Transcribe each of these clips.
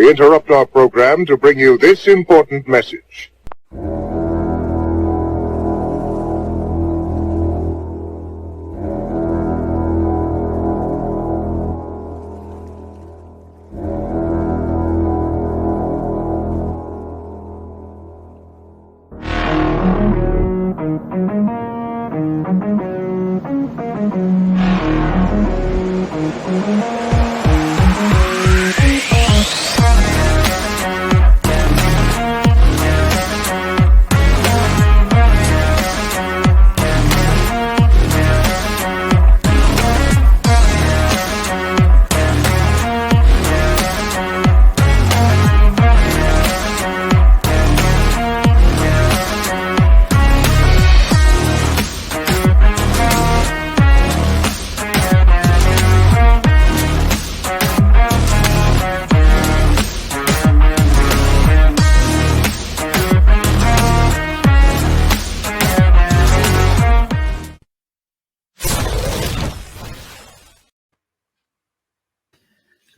We interrupt our program to bring you this important message.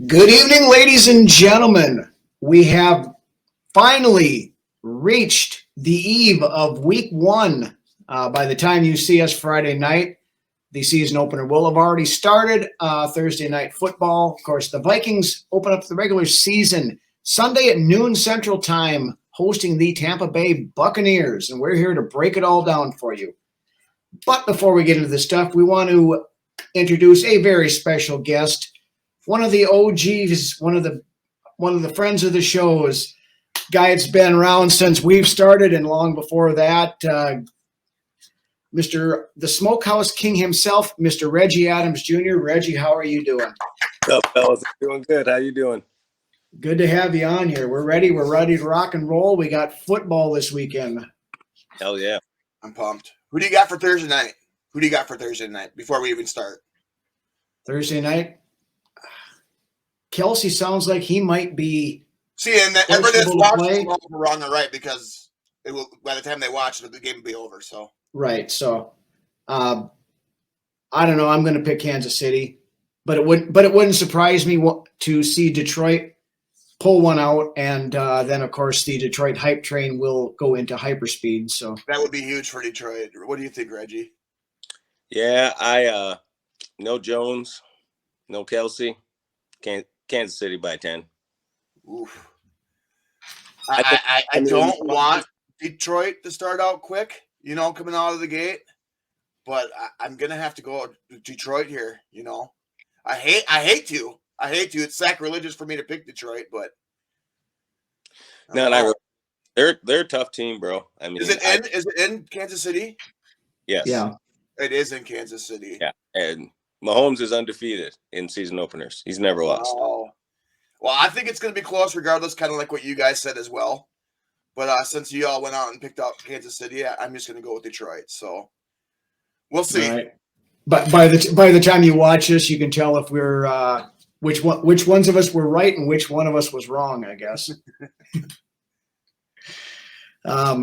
Good evening, ladies and gentlemen. We have finally reached the eve of week one. By the time you see us Friday night, the season opener will have already started. Thursday night football. Of course, the Vikings open up the regular season Sunday at noon Central Time, hosting the Tampa Bay Buccaneers, and we're here to break it all down for you. But before we get into this stuff, we want to introduce a very special guest. One of the OGs, one of the friends of the shows, guy that's been around since we've started and long before that, Mr. the Smokehouse King himself, Mr. Reggie Adams Jr. Reggie, how are you doing? What's up, fellas? Doing good. How you doing? Good to have you on here. We're ready. We're ready to rock and roll. We got football this weekend. Hell yeah. I'm pumped. Who do you got for Thursday night? Before we even start? Thursday night? Kelsey sounds like he might be. See, and everybody that's watching will know if we're wrong or right, because it will. By the time they watch it, the game will be over. So right. So, I don't know. I'm going to pick Kansas City, but it wouldn't surprise me to see Detroit pull one out, and then of course the Detroit hype train will go into hyperspeed. So that would be huge for Detroit. What do you think, Reggie? Yeah, I no Jones, no Kelsey. Kansas City by 10. Oof. I don't want Detroit to start out quick, coming out of the gate, but I'm gonna have to go Detroit here. I hate to. It's sacrilegious for me to pick Detroit, but no, they're a tough team, bro. I mean, is it in Kansas City? Yes. Yeah, it is in Kansas City. Yeah, and Mahomes is undefeated in season openers. He's never lost. Oh. Well, I think it's going to be close regardless, kind of like what you guys said as well. But since you all went out and picked out Kansas City, I'm just going to go with Detroit. So we'll see. Right. But by the time you watch this, you can tell if we're which ones of us were right and which one of us was wrong, I guess.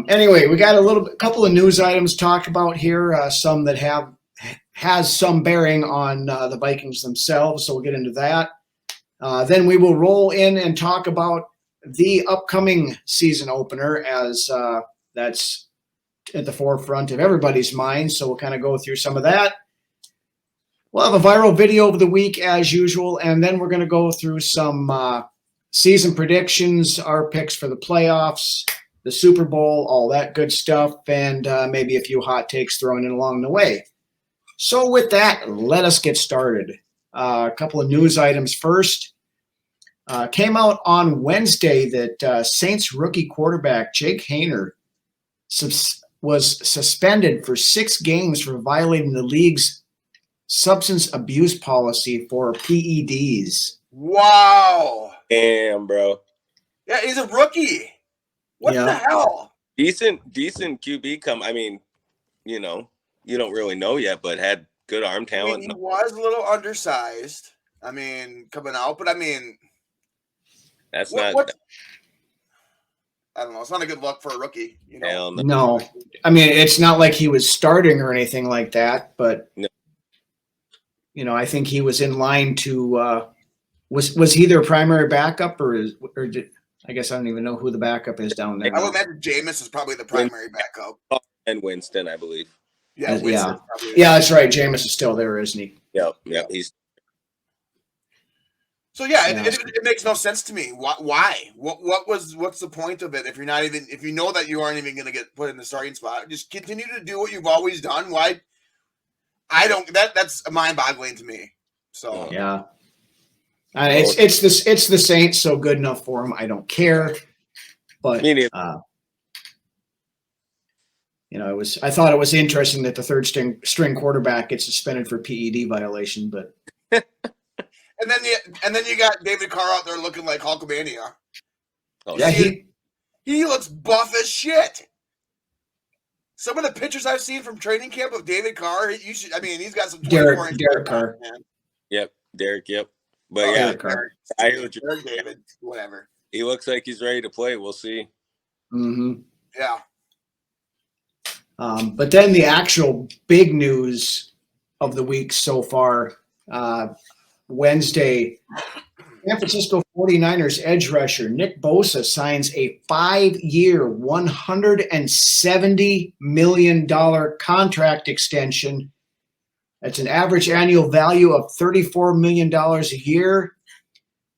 Anyway, we got a couple of news items to talk about here. Some that has some bearing on the Vikings themselves, so we'll get into that. Then we will roll in and talk about the upcoming season opener, as that's at the forefront of everybody's mind. So we'll kind of go through some of that. We'll have a viral video of the week as usual, and then we're going to go through some season predictions, our picks for the playoffs, the Super Bowl, all that good stuff, and maybe a few hot takes thrown in along the way. So with that, let us get started. A couple of news items first. Came out on Wednesday that Saints rookie quarterback Jake Haener was suspended for 6 games for violating the league's substance abuse policy for PEDs. Wow. Damn, bro. Yeah, he's a rookie. What the hell? Decent QB I mean, you don't really know yet, but had good arm talent. He was a little undersized. I mean, coming out, but I mean, that's what, not. I don't know. It's not a good look for a rookie. Hell no. No, I mean, it's not like he was starting or anything like that, but no. I think he was in line to Was he their primary backup, or did I guess I don't even know who the backup is down there. I would imagine Jameis is probably the primary backup. And Winston, I believe. Yeah, yeah, that's right. Jameis is still there, isn't he? Yep. He's. So yeah, it makes no sense to me. Why? What's the point of it if you're not even, if you know that you aren't even going to get put in the starting spot? Just continue to do what you've always done. Why? I don't. That's mind-boggling to me. So yeah, it's the Saints, so good enough for them. I don't care, but I thought it was interesting that the third string quarterback gets suspended for PED violation, but. And then you got David Carr out there looking like Hulkamania. Oh, yeah, he looks buff as shit. Some of the pictures I've seen from training camp of David Carr, he's got some Derek Carr. Man. Yep, Derek. Yep, but yeah, I hear what you're David. Whatever. He looks like he's ready to play. We'll see. Mm-hmm. Yeah. But then the actual big news of the week so far. Wednesday, San Francisco 49ers edge rusher Nick Bosa signs a 5-year, $170 million contract extension. That's an average annual value of $34 million a year,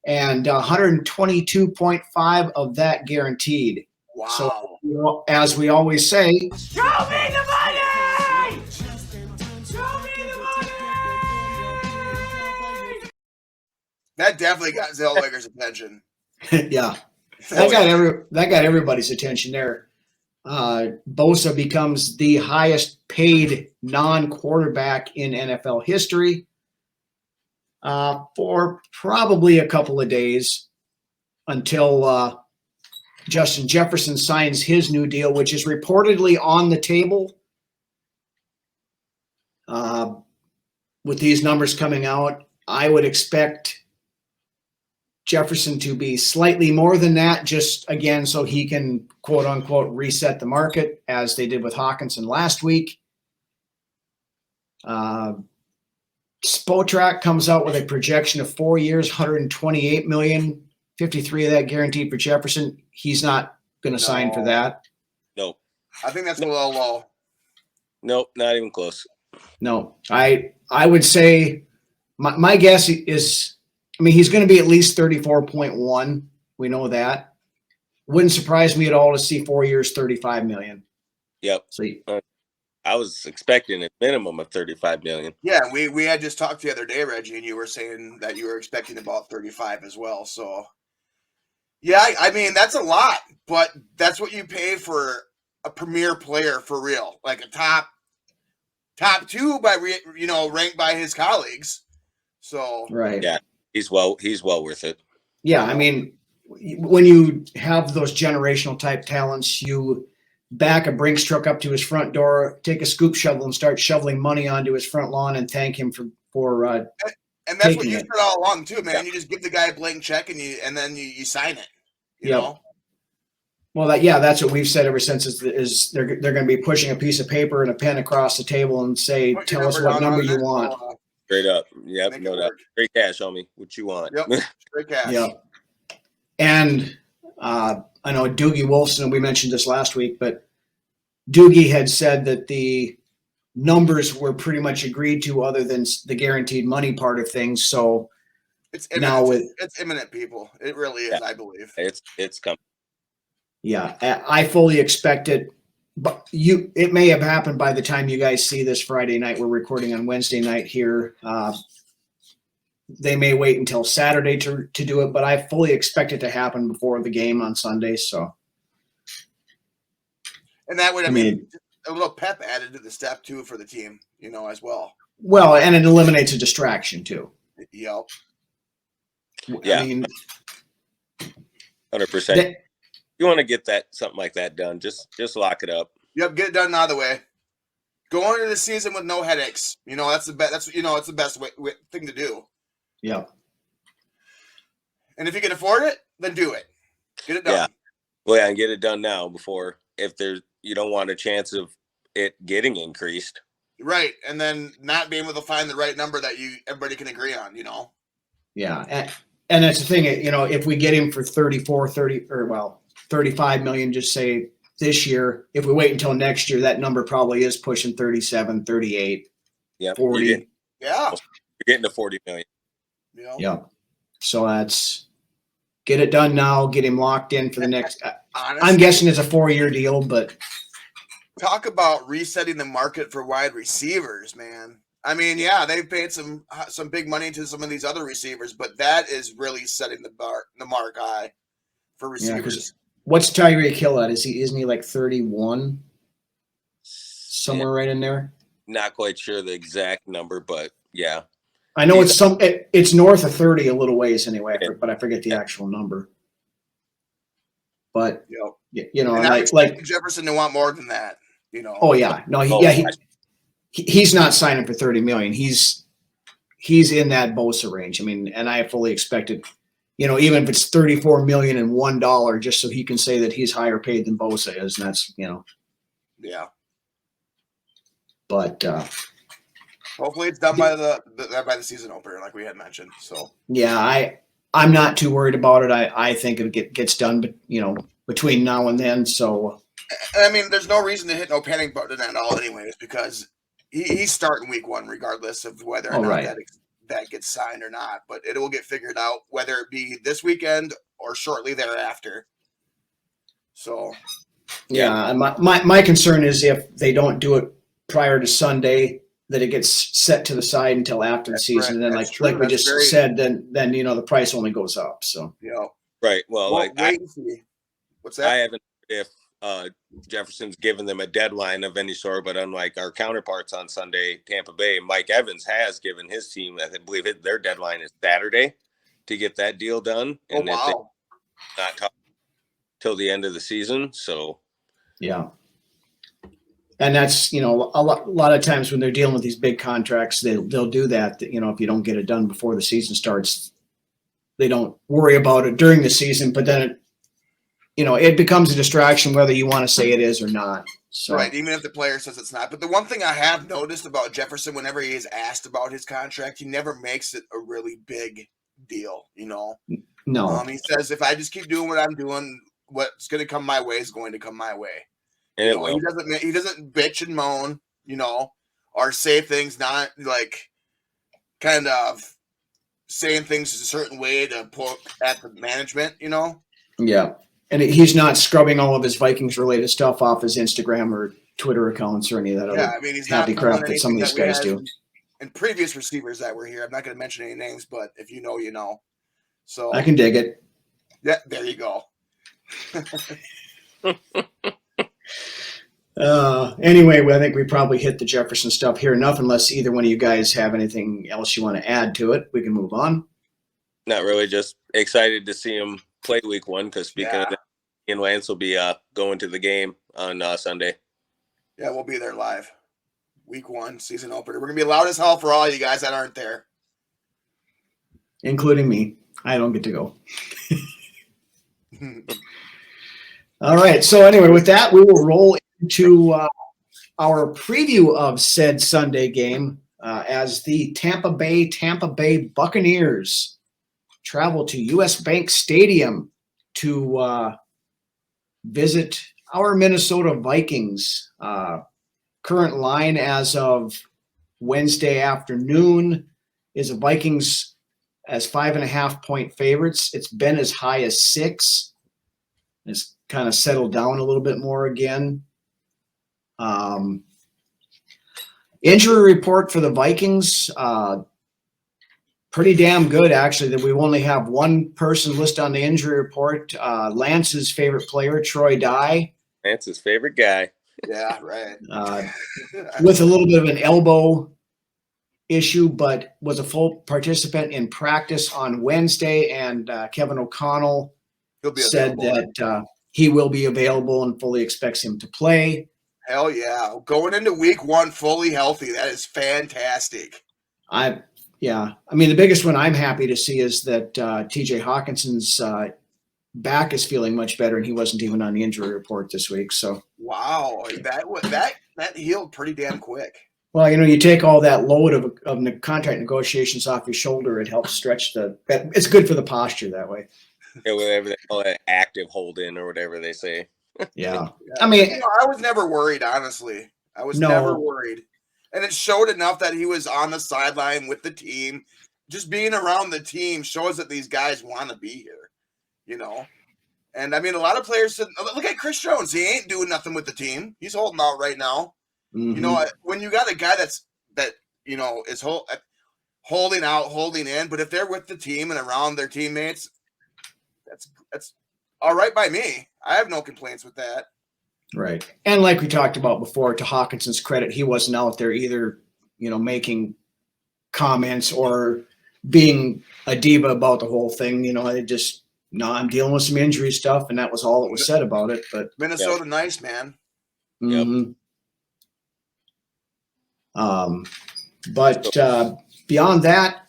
and 122.5 of that guaranteed. Wow. So, as we always say, show me the money! Show me the money! That definitely got Zellweger's attention. Yeah, that got everybody's attention there. Bosa becomes the highest paid non-quarterback in NFL history for probably a couple of days until Justin Jefferson signs his new deal, which is reportedly on the table. With these numbers coming out, I would expect Jefferson to be slightly more than that, just again, so he can quote unquote reset the market as they did with Hawkinson last week. Spotrac comes out with a projection of 4 years, $128 million, 53 of that guaranteed for Jefferson. He's not going to sign for that. Nope. I think that's a little low. Nope, not even close. No, I would say my guess is, he's going to be at least 34.1. We know that. Wouldn't surprise me at all to see 4 years, $35 million. Yep. So I was expecting a minimum of $35 million. Yeah, we had just talked the other day, Reggie, and you were saying that you were expecting about 35 as well. So, yeah, that's a lot, but that's what you pay for a premier player for real, like a top two by ranked by his colleagues. So right. Yeah. He's well worth it. Yeah, when you have those generational type talents, you back a Brinks truck up to his front door, take a scoop shovel, and start shoveling money onto his front lawn and thank him for and that's what you said all along too, man. Yeah. You just give the guy a blank check and then you sign it. You Yep. know? Well, that's what we've said ever since is they're going to be pushing a piece of paper and a pen across the table and say, tell us what number you want. Straight up. Yep. No doubt. Straight cash on me. What you want. Yep. Straight cash. Yep. And I know Doogie Wolfson, we mentioned this last week, but Doogie had said that the numbers were pretty much agreed to other than the guaranteed money part of things. So it's imminent. It's imminent, people. It really is, I believe. It's coming. Yeah, I fully expect it. But it may have happened by the time you guys see this Friday night. We're recording on Wednesday night here. They may wait until Saturday to do it, but I fully expect it to happen before the game on Sunday. So, and that would, a little pep added to the step too for the team, as well. Well, and it eliminates a distraction too. Yep. Yeah. 100%. You want to get something like that done, just lock it up. Yep, get it done out of the way. Go into the season with no headaches. That's the best. It's the best thing to do. Yeah. And if you can afford it, then do it. Get it done. Yeah. Well, yeah, and get it done now before you don't want a chance of it getting increased. Right, and then not being able to find the right number that everybody can agree on. Yeah. And that's the thing, if we get him for 35 million, just say this year, if we wait until next year, that number probably is pushing 37, 38, Yeah, 40. Yeah. You're getting to 40 million. Yeah. So that's get it done now, get him locked in for the next, Honestly, I'm guessing it's a 4-year deal, but talk about resetting the market for wide receivers, man. I mean, yeah, they've paid some big money to some of these other receivers, but that is really setting the mark high for receivers. What's Tyreek Hill at? Isn't he like 31? Somewhere right in there? Not quite sure the exact number, but yeah. I know it's north of 30 a little ways anyway, but I forget the actual number. But and I expect Jefferson to want more than that, Oh yeah, no, he's not signing for 30 million. He's in that Bosa range. I mean, and I fully expected, even if it's 34 million and $1, just so he can say that he's higher paid than Bosa is, and that's Yeah. But hopefully it's done by the season opener, like we had mentioned. So yeah, I'm not too worried about it. I think it gets done, but between now and then. So I mean, there's no reason to hit no panic button at all, anyways, because he's starting week 1, regardless of whether or not that gets signed or not. But it will get figured out, whether it be this weekend or shortly thereafter. So yeah, my concern is if they don't do it prior to Sunday, that it gets set to the side until after the season, and then like we just said, then the price only goes up. So right. Well, wait and see. What's that? I haven't if Jefferson's given them a deadline of any sort, but unlike our counterparts on Sunday, Tampa Bay, Mike Evans has given his team, I believe their deadline is Saturday to get that deal done. And if they not talk till the end of the season. So yeah. And that's, a lot of times when they're dealing with these big contracts, they'll do that. If you don't get it done before the season starts, they don't worry about it during the season, but then it becomes a distraction whether you want to say it is or not. So. Right, even if the player says it's not. But the one thing I have noticed about Jefferson, whenever he is asked about his contract, he never makes it a really big deal, No. He says, if I just keep doing what I'm doing, what's going to come my way is going to come my way. And He doesn't bitch and moan, or say things not like kind of saying things a certain way to poke at the management, Yeah. And he's not scrubbing all of his Vikings related stuff off his Instagram or Twitter accounts or any of that other he's happy not crap that some of these guys do. And previous receivers that were here, I'm not going to mention any names, but if you know, you know. So I can dig it. Yeah, there you go. Anyway, I think we probably hit the Jefferson stuff here enough. Unless either one of you guys have anything else you want to add to it, we can move on. Not really. Just excited to see him play week 1 because speaking of that, Ian Lance will be going to the game on Sunday. Yeah, we'll be there live. Week 1 season opener. We're gonna be loud as hell for all you guys that aren't there, including me. I don't get to go. All right. So anyway, with that, we will roll into our preview of said Sunday game as the Tampa Bay Buccaneers travel to US Bank Stadium to visit our Minnesota Vikings. Current line as of Wednesday afternoon is the Vikings as 5.5-point favorites. It's been as high as 6. It's kind of settled down a little bit more again. Injury report for the Vikings, pretty damn good, actually, that we only have one person listed on the injury report. Lance's favorite player, Troy Dye. Lance's favorite guy. Yeah, right. With a little bit of an elbow issue, but was a full participant in practice on Wednesday. And Kevin O'Connell said that he will be available and fully expects him to play. Hell yeah. Going into week 1 fully healthy. That is fantastic. I mean, the biggest one I'm happy to see is that TJ Hawkinson's back is feeling much better, and he wasn't even on the injury report this week. So wow, that healed pretty damn quick. Well, you take all that load of the contract negotiations off your shoulder. It helps stretch it's good for the posture that way. Yeah, whatever they call it, active hold in or whatever they say. Yeah. I mean, I was never worried, honestly. I was never worried. And it showed enough that he was on the sideline with the team. Just being around the team shows that these guys want to be here, And I mean, a lot of players said, look at Chris Jones. He ain't doing nothing with the team. He's holding out right now. Mm-hmm. When you got a guy is holding out, holding in, but if they're with the team and around their teammates, that's all right by me. I have no complaints with that. Right. And like we talked about before, to Hawkinson's credit, he wasn't out there either, making comments or being a diva about the whole thing. I'm dealing with some injury stuff, and that was all that was said about it. But Minnesota, nice, man. Mm-hmm. But beyond that,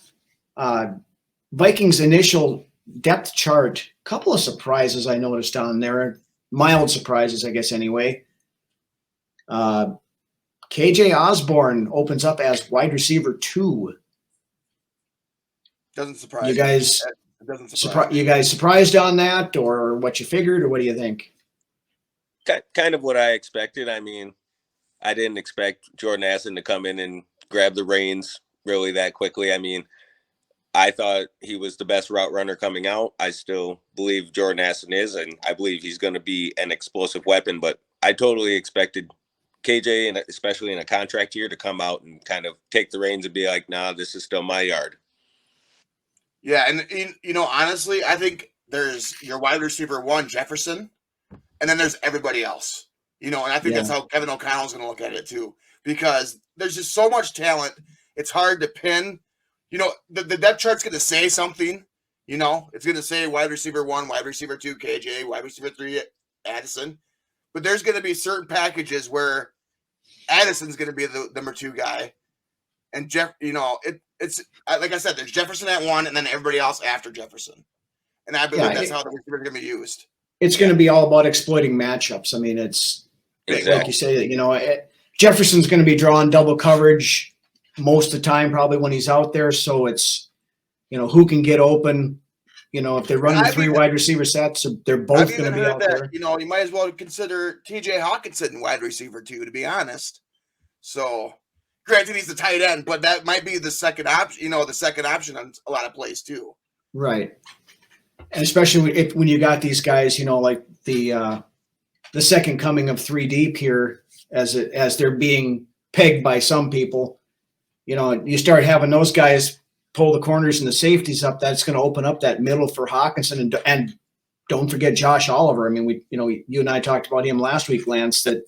Vikings initial depth chart, couple of surprises I noticed on there, mild surprises, I guess, anyway. KJ Osborne opens up as wide receiver 2. Doesn't surprise you guys. It doesn't surprise you guys surprised on that, or what you figured, or what do you think? Kind of what I expected. I mean, I didn't expect Jordan Addison to come in and grab the reins really that quickly. I mean, I thought he was the best route runner coming out. I still believe Jordan Addison is, and I believe he's going to be an explosive weapon. But I totally expected KJ, and especially in a contract year, to come out and kind of take the reins and be like, nah, this is still my yard. Yeah, and honestly, I think there's your wide receiver 1, Jefferson, and then there's everybody else. And I think that's how Kevin O'Connell's going to look at it too, because there's just so much talent. It's hard to pin. The depth chart's going to say something. It's going to say wide receiver 1, wide receiver 2, KJ, wide receiver 3, Addison. But there's going to be certain packages where Addison's going to be the number 2 guy, and it's like I said, there's Jefferson at 1, and then everybody else after Jefferson. And I believe that's how the receivers are going to be used. It's going to be all about exploiting matchups. I mean, it's like you say, Jefferson's going to be drawing double coverage most of the time, probably when he's out there. So it's, who can get open. If they're running 3 wide receiver sets, they're both going to be out there. You might as well consider TJ Hawkinson wide receiver 2, to be honest. So, granted, he's the tight end, but that might be the second option. The second option on a lot of plays too. Right, and especially when you got these guys, like the second coming of 3 deep here, as they're being pegged by some people. You start having those guys pull the corners and the safeties up. That's going to open up that middle for Hawkinson, and don't forget Josh Oliver. I mean, you and I talked about him last week, Lance. That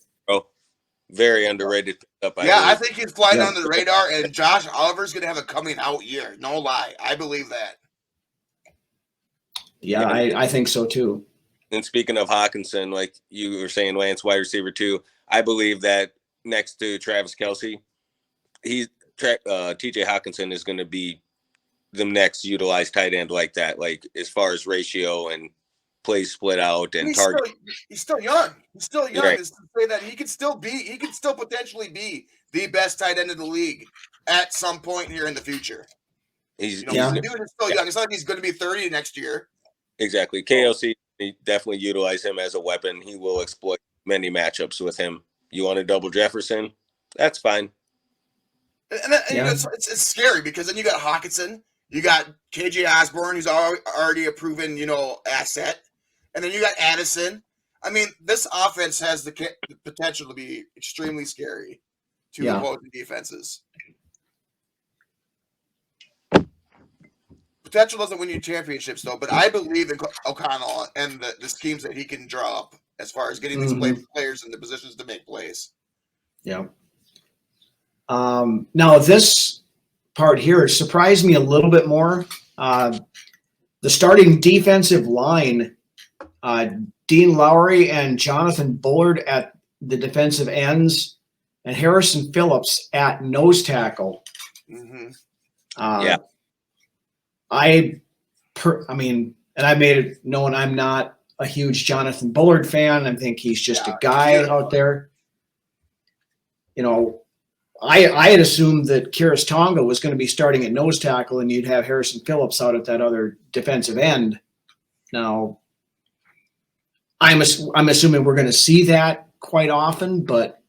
very underrated pickup. I think he's flying under the radar, and Josh Oliver's going to have a coming out year. No lie, I believe that. Yeah, I think so too. And speaking of Hawkinson, like you were saying, Lance, wide receiver 2, I believe that next to Travis Kelce, TJ Hawkinson is going to be the next utilized tight end like that, like as far as ratio and plays split out and target. He's still young. He's still young. Right. To say that he could still potentially be the best tight end in the league at some point here in the future. He's still young. It's not like he's going to be 30 next year. Exactly. KOC, definitely utilize him as a weapon. He will exploit many matchups with him. You want to double Jefferson? That's fine. And it's scary because then you got Hawkinson, you got KJ Osborne, who's already a proven, asset. And then you got Addison. I mean, this offense has the potential to be extremely scary to opposing defenses. Potential doesn't win you championships, though, but I believe in O'Connell and the schemes that he can draw up as far as getting these players in the positions to make plays. Yeah. Now, this part here surprised me a little bit more. The starting defensive line, Dean Lowry and Jonathan Bullard at the defensive ends, and Harrison Phillips at nose tackle. Mm-hmm. I mean, and I made it known I'm not a huge Jonathan Bullard fan. I think he's just a guy out there. I had assumed that Kiris Tonga was going to be starting at nose tackle, and you'd have Harrison Phillips out at that other defensive end. Now, I'm assuming we're going to see that quite often, but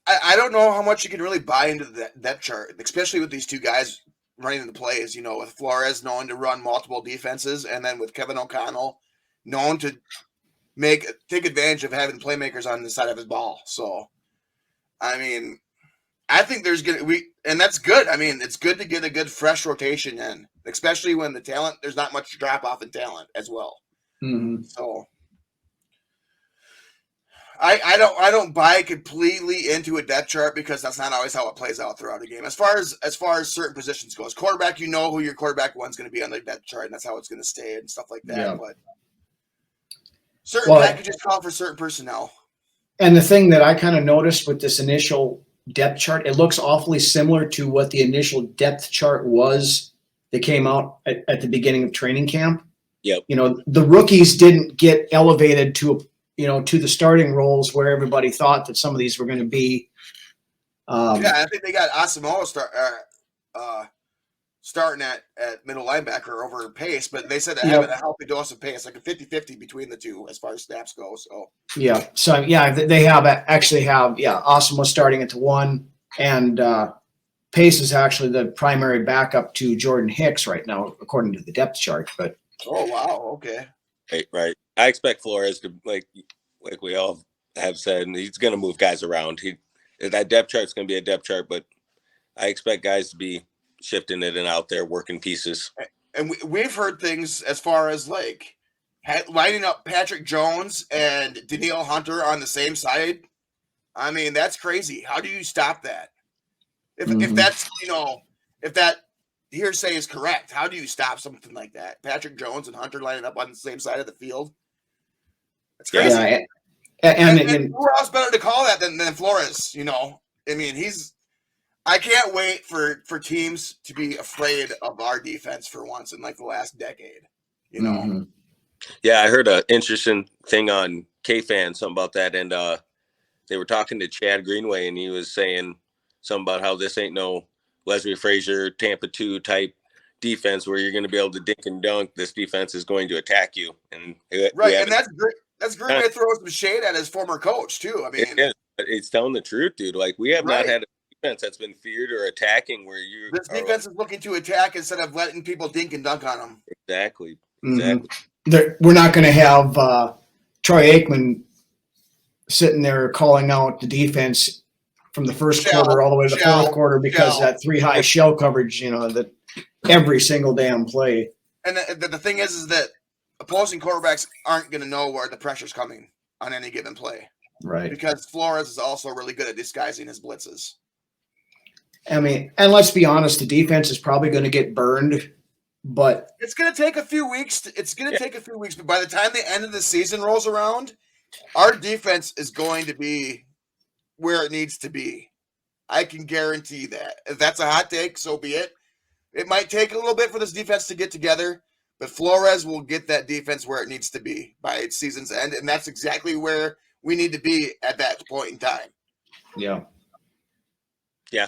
I don't know how much you can really buy into that depth chart, especially with these two guys running the plays. With Flores known to run multiple defenses, and then with Kevin O'Connell known to take advantage of having playmakers on the side of his ball. So, I mean, I think and that's good. I mean, it's good to get a good fresh rotation in, especially when there's not much drop off in talent as well. mm-hmm. So I don't buy completely into a depth chart because that's not always how it plays out throughout a game. As far as certain positions goes, quarterback, who your quarterback one's going to be on the depth chart, and that's how it's going to stay and stuff like that. Yeah. But certain packages call for certain personnel. And the thing that I kind of noticed with this initial depth chart, it looks awfully similar to what the initial depth chart was that came out at the beginning of training camp. Yep. The rookies didn't get elevated to the starting roles where everybody thought that some of these were going to be. I think they got Asamoah starting at middle linebacker over Pace, but they said having a healthy dose of Pace, like a 50-50 between the two as far as snaps go. So they have Asamoah starting at the 1, and Pace is actually the primary backup to Jordan Hicks right now, according to the depth chart. But wow, okay, right. I expect Flores to like we all have said, and he's going to move guys around. That depth chart's going to be a depth chart, but I expect guys to be shifting it and out there working pieces. And we've heard things as far as like lining up Patrick Jones and Danielle Hunter on the same side. I mean, that's crazy. How do you stop that? If that's if that hearsay is correct, how do you stop something like that? Patrick Jones and Hunter lining up on the same side of the field. That's crazy. Yeah, and who else better to call that than Flores? I mean, I can't wait for teams to be afraid of our defense for once in like the last decade. Mm-hmm. Yeah, I heard an interesting thing on K-Fan, something about that, and they were talking to Chad Greenway, and he was saying something about how this ain't no Leslie Frazier Tampa 2 type defense where you're going to be able to dink and dunk. This defense is going to attack you, and and that's great. That's Greenway throws some shade at his former coach too. I mean, it's telling the truth, dude. Like we have not had a defense that's been feared or attacking where this defense is looking to attack instead of letting people dink and dunk on them. Exactly. We're not going to have Troy Aikman sitting there calling out the defense from the first quarter all the way to the fourth quarter because that 3 high shell coverage, that every single damn play. And the thing is that opposing quarterbacks aren't going to know where the pressure's coming on any given play. Right. Because Flores is also really good at disguising his blitzes. I mean, and let's be honest, the defense is probably going to get burned, but it's going to take a few weeks. But by the time the end of the season rolls around, our defense is going to be where it needs to be. I can guarantee that. If that's a hot take, so be it. It might take a little bit for this defense to get together, but Flores will get that defense where it needs to be by its season's end, and that's exactly where we need to be at that point in time. Yeah. Yeah,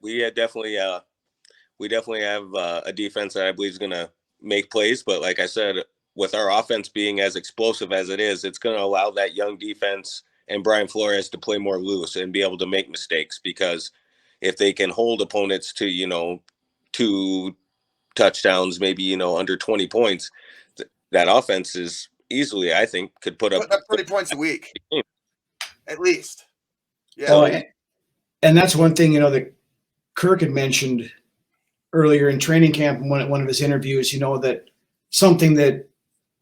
we definitely have a defense that I believe is going to make plays. But like I said, with our offense being as explosive as it is, it's going to allow that young defense and Brian Flores to play more loose and be able to make mistakes. Because if they can hold opponents to 2 touchdowns, maybe under 20 points, that offense is easily, I think, could put up 30 points a week, at least. Yeah. Well, and that's one thing, that Kirk had mentioned earlier in training camp in one of his interviews, that something that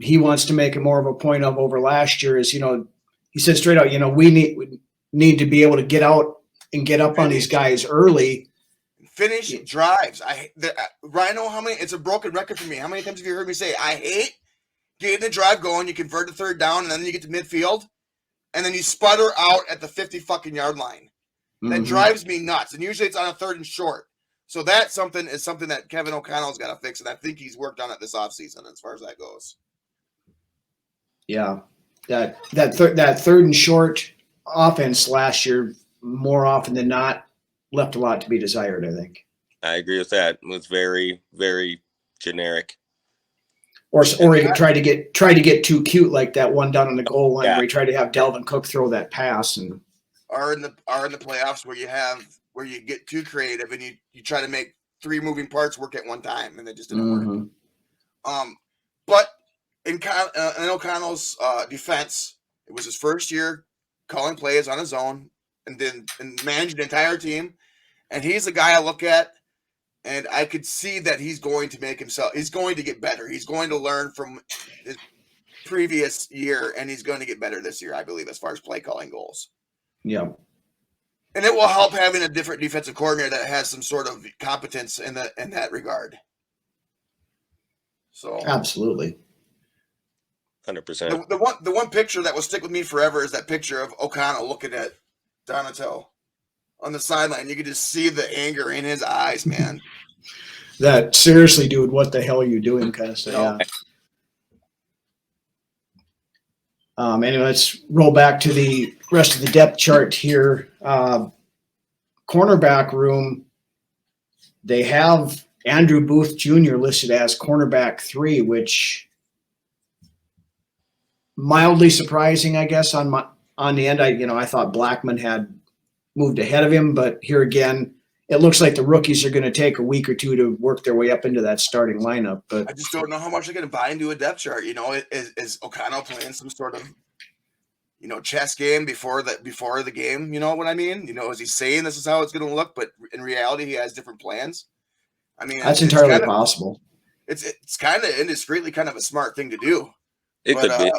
he wants to make more of a point of over last year is, he said straight out, we need to be able to get out and get up on these guys early. Finish drives. Ryno, it's a broken record for me. How many times have you heard me say, I hate getting the drive going, you convert to third down, and then you get to midfield, and then you sputter out at the 50-fucking-yard line. That drives me nuts. And usually it's on a 3rd and short. So that's something that Kevin O'Connell's got to fix, and I think he's worked on it this offseason as far as that goes. Yeah. That 3rd and short offense last year more often than not left a lot to be desired, I think. I agree with that. It was very, very generic. Or he tried to get too cute, like that one down on the goal line where he tried to have Delvin Cook throw that pass, and are in the playoffs where you get too creative and you try to make 3 moving parts work at one time, and it just didn't work. But in O'Connell's defense, it was his first year calling plays on his own and managed an entire team. And he's the guy I look at, and I could see that he's going to he's going to get better. He's going to learn from his previous year, and he's going to get better this year, I believe, as far as play calling goals. Yeah. And it will help having a different defensive coordinator that has some sort of competence in that regard. So absolutely. 100%. The one picture that will stick with me forever is that picture of O'Connell looking at Donato on the sideline. You could just see the anger in his eyes, man. That seriously, dude, what the hell are you doing? Kind of stuff. Yeah. Anyway, let's roll back to the rest of the depth chart here. Cornerback room, they have Andrew Booth Jr. listed as cornerback 3, which mildly surprising, I guess, on the end. I thought Blackman had moved ahead of him, but here again, it looks like the rookies are going to take a week or two to work their way up into that starting lineup. But I just don't know how much they're going to buy into a depth chart. Is O'Connell playing some sort of chess game before the game? You know what I mean? Is he saying this is how it's going to look, but in reality he has different plans? I mean, that's entirely possible. It's kind of indiscreetly kind of a smart thing to do. It could be.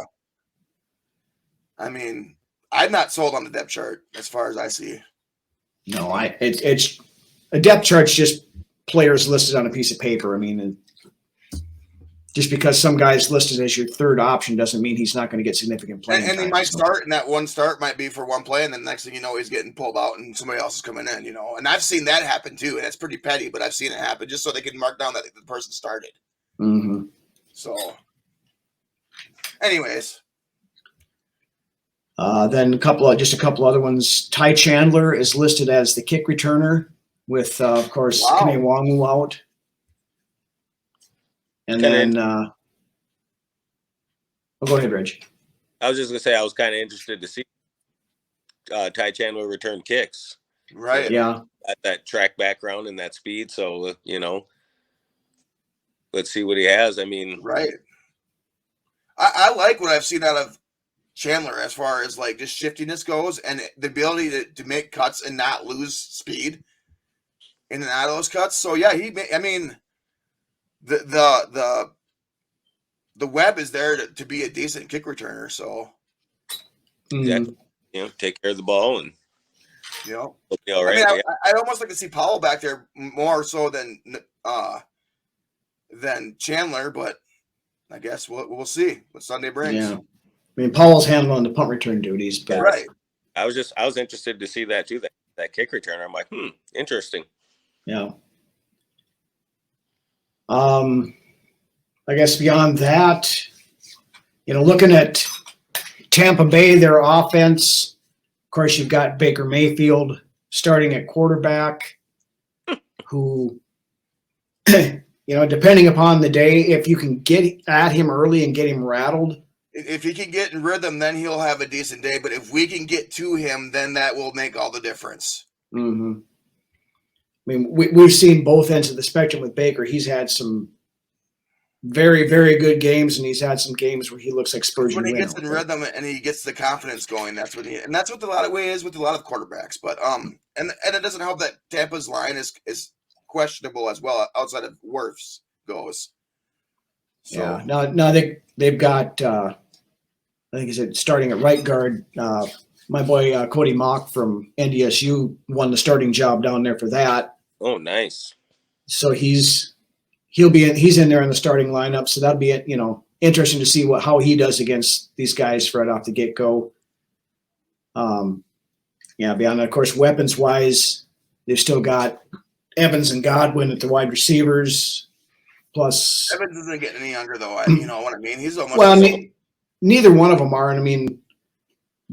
I mean, I'm not sold on the depth chart as far as I see. No, it's a depth chart's just players listed on a piece of paper. I mean, just because some guy's listed as your third option doesn't mean he's not going to get significant playing time. And he might start, and that one start might be for one play, and then the next thing you know, he's getting pulled out, and somebody else is coming in. And I've seen that happen too, and it's pretty petty, but I've seen it happen just so they can mark down that the person started. Mm-hmm. So, anyways. Then a couple other ones. Ty Chandler is listed as the kick returner with, of course, Kene Wangu out. And then, go ahead, Reg. I was just going to say I was kind of interested to see Ty Chandler return kicks. Right. Yeah. At that track background and that speed. So, let's see what he has. I mean. Right. I like what I've seen out of Chandler as far as like just shiftiness goes and the ability to make cuts and not lose speed in and out of those cuts. So yeah, the web is there to be a decent kick returner. So take care of the ball and it'll be all right. I'd almost like to see Powell back there more so than Chandler, but I guess we'll see what Sunday brings. Yeah. I mean, Powell's handling the punt return duties, but right. I was interested to see that too, that kick returner. I'm like, interesting. Yeah. I guess beyond that, looking at Tampa Bay, their offense, of course, you've got Baker Mayfield starting at quarterback, who, depending upon the day, if you can get at him early and get him rattled. If he can get in rhythm, then he'll have a decent day. But if we can get to him, then that will make all the difference. Mm-hmm. I mean, we've seen both ends of the spectrum with Baker. He's had some very, very good games, and he's had some games where he looks like Spurgeon. When he gets in rhythm and he gets the confidence going, that's what a lot of way is with a lot of quarterbacks. But and it doesn't help that Tampa's line is questionable as well outside of Wirfs goes. So. Yeah. No, they've got. I think it's starting at right guard. My boy Cody Mock from NDSU won the starting job down there for that. Oh, nice. So he's in there in the starting lineup. So that'll be interesting to see how he does against these guys right off the get go. Beyond that, of course, weapons wise, they've still got Evans and Godwin at the wide receivers. Plus, Evans isn't getting any younger though. You know what I mean? He's almost neither one of them are. And I mean,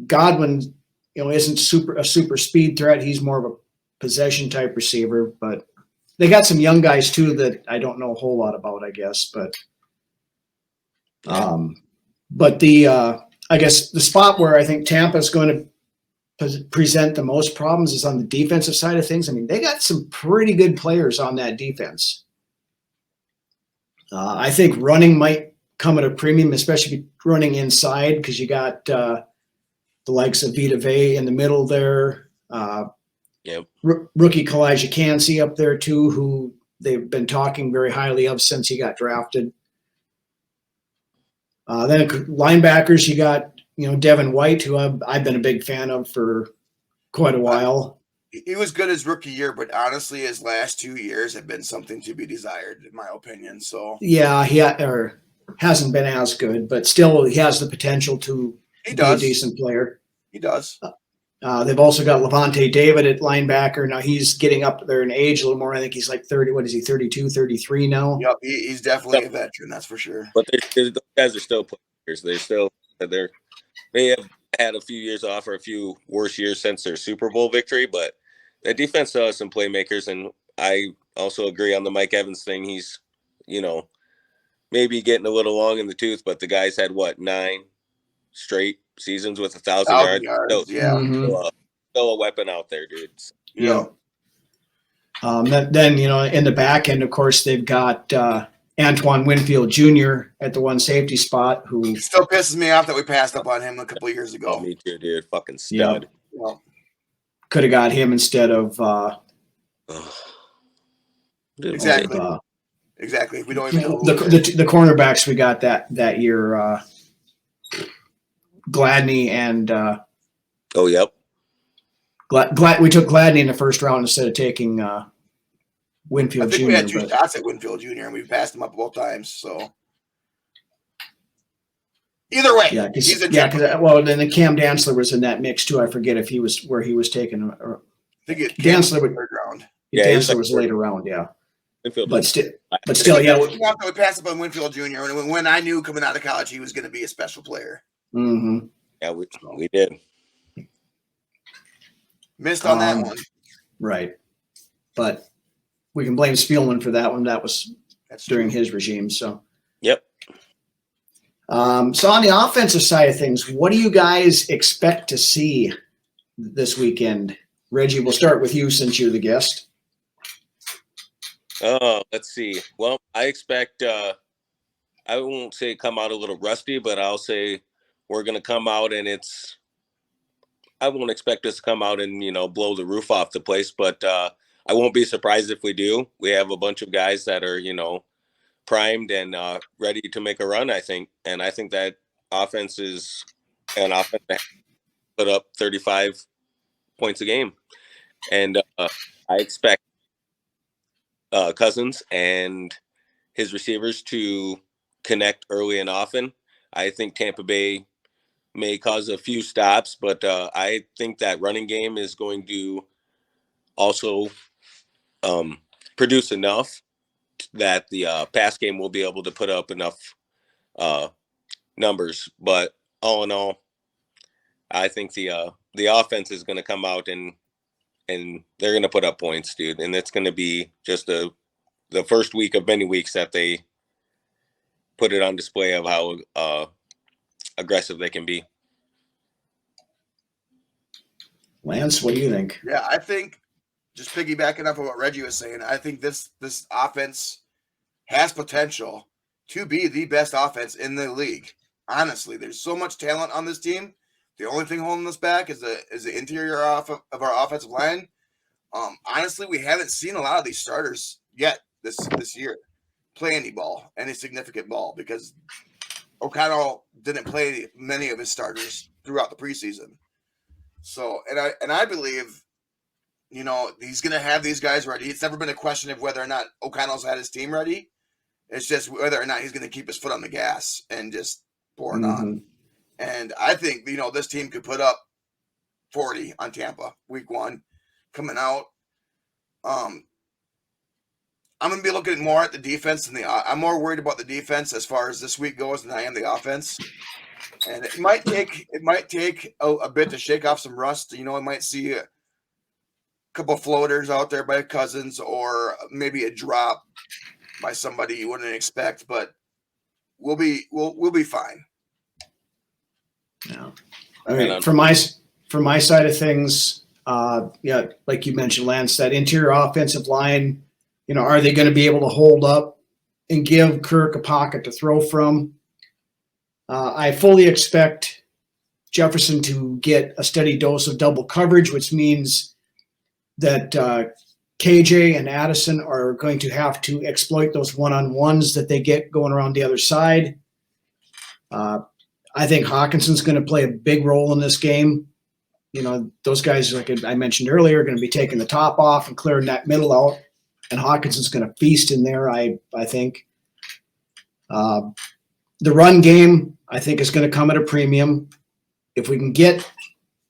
Godwin isn't a super speed threat. He's more of a possession type receiver, but they got some young guys too that I don't know a whole lot about, I guess. But, I guess the spot where I think Tampa is going to present the most problems is on the defensive side of things. I mean, they got some pretty good players on that defense. I think running might come at a premium, especially running inside, because you got the likes of Vita Vea in the middle there. Rookie Kalijah Cansey up there too, who they've been talking very highly of since he got drafted. Then linebackers, you got Devin White, who I've been a big fan of for quite a while. He was good his rookie year, but honestly, his last 2 years have been something to be desired, in my opinion. So yeah, he hasn't been as good, but still he has the potential to be a decent player. He does. They've also got Levante David at linebacker. Now he's getting up there in age a little more. I think he's like 30. What is he, 32, 33 now? Yep, he's definitely a veteran, that's for sure. But those guys are still players. They have had a few years off or a few worse years since their Super Bowl victory, but the defense still has some playmakers, and I also agree on the Mike Evans thing. He's, maybe getting a little long in the tooth, but the guy's had 9 straight seasons with 1,000 yards. So, yeah. Still a weapon out there, dude. Yeah. Then, in the back end, of course, they've got Antoine Winfield Jr. at the one safety spot, who it still pisses me off that we passed up on him a couple of years ago. Oh, me too, dude. Fucking stud. Yeah. Could have got him instead of exactly. Exactly. We don't even know the cornerbacks we got that year. Gladney and yep. We took Gladney in the first round instead of taking Winfield Jr. I think we had 2 shots at Winfield Jr. and we passed him up both times. So either way, then the Cam Dantzler was in that mix too. I forget if he was where he was taken. Or I think Dantzler was third round. Yeah, Dantzler was later round. Yeah. Winfield but still, yeah. We passed up on Winfield Jr. when I knew coming out of college he was going to be a special player. Mm-hmm. Yeah, we did. Missed on that one. Right. But we can blame Spielman for that one. That's during his regime. So. Yep. So on the offensive side of things, what do you guys expect to see this weekend? Reggie, we'll start with you since you're the guest. Let's see. Well, I expect I won't say come out a little rusty, but I'll say we're going to come out and I won't expect us to come out and, blow the roof off the place, but I won't be surprised if we do. We have a bunch of guys that are, primed and ready to make a run, I think. And I think that offense is an offense that put up 35 points a game. And I expect Cousins and his receivers to connect early and often. I think Tampa Bay may cause a few stops, but I think that running game is going to also produce enough that the pass game will be able to put up enough numbers. But all in all, I think the offense is going to come out and they're going to put up points, dude. And it's going to be just the first week of many weeks that they put it on display of how aggressive they can be. Lance, what do you think? Yeah, I think just piggybacking off of what Reggie was saying, I think this offense has potential to be the best offense in the league. Honestly, there's so much talent on this team. The only thing holding us back is the interior of our offensive line. Honestly, we haven't seen a lot of these starters yet this year play any significant ball, because O'Connell didn't play many of his starters throughout the preseason. So, and I believe, he's going to have these guys ready. It's never been a question of whether or not O'Connell's had his team ready. It's just whether or not he's going to keep his foot on the gas and just pour it on. And I think, this team could put up 40 on Tampa week 1 coming out. I'm going to be looking more at the defense I'm more worried about the defense as far as this week goes than I am the offense. And it might take a bit to shake off some rust. You know, I might see a couple floaters out there by Cousins, or maybe a drop by somebody you wouldn't expect, but we'll be fine. Yeah. I mean, from my side of things, yeah, like you mentioned, Lance, that interior offensive line, you know, are they going to be able to hold up and give Kirk a pocket to throw from? I fully expect Jefferson to get a steady dose of double coverage, which means that KJ and Addison are going to have to exploit those one-on-ones that they get going around the other side. I think Hawkinson's going to play a big role in this game. You know, those guys, like I mentioned earlier, are going to be taking the top off and clearing that middle out, and Hawkinson's going to feast in there, I think. The run game, I think, is going to come at a premium. If we can get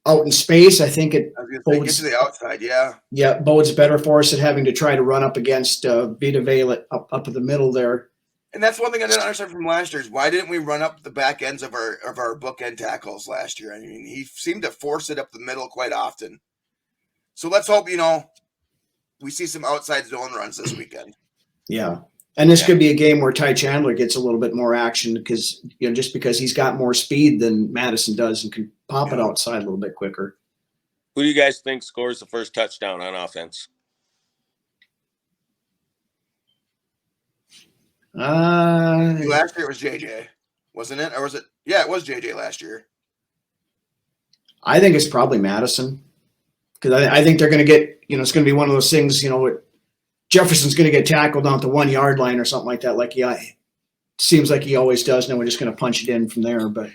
out in space, I think it bodes, get to the outside, yeah, bodes better for us than having to try to run up against Vita Vale up in the middle there. And that's one thing I didn't understand from last year is why didn't we run up the back ends of our bookend tackles last year? I mean, he seemed to force it up the middle quite often. So let's hope, you know, we see some outside zone runs this weekend. Yeah. And this could be a game where Ty Chandler gets a little bit more action because, you know, just because he's got more speed than Madison does and can pop it outside a little bit quicker. Who do you guys think scores the first touchdown on offense? Last year it was JJ, wasn't it? Or was it? Yeah, it was JJ last year. I think it's probably Madison because I think they're going to get, you know, it's going to be one of those things, you know, Jefferson's going to get tackled down at the 1 yard line or something like that. Like, yeah, seems like he always does. Now we're just going to punch it in from there. But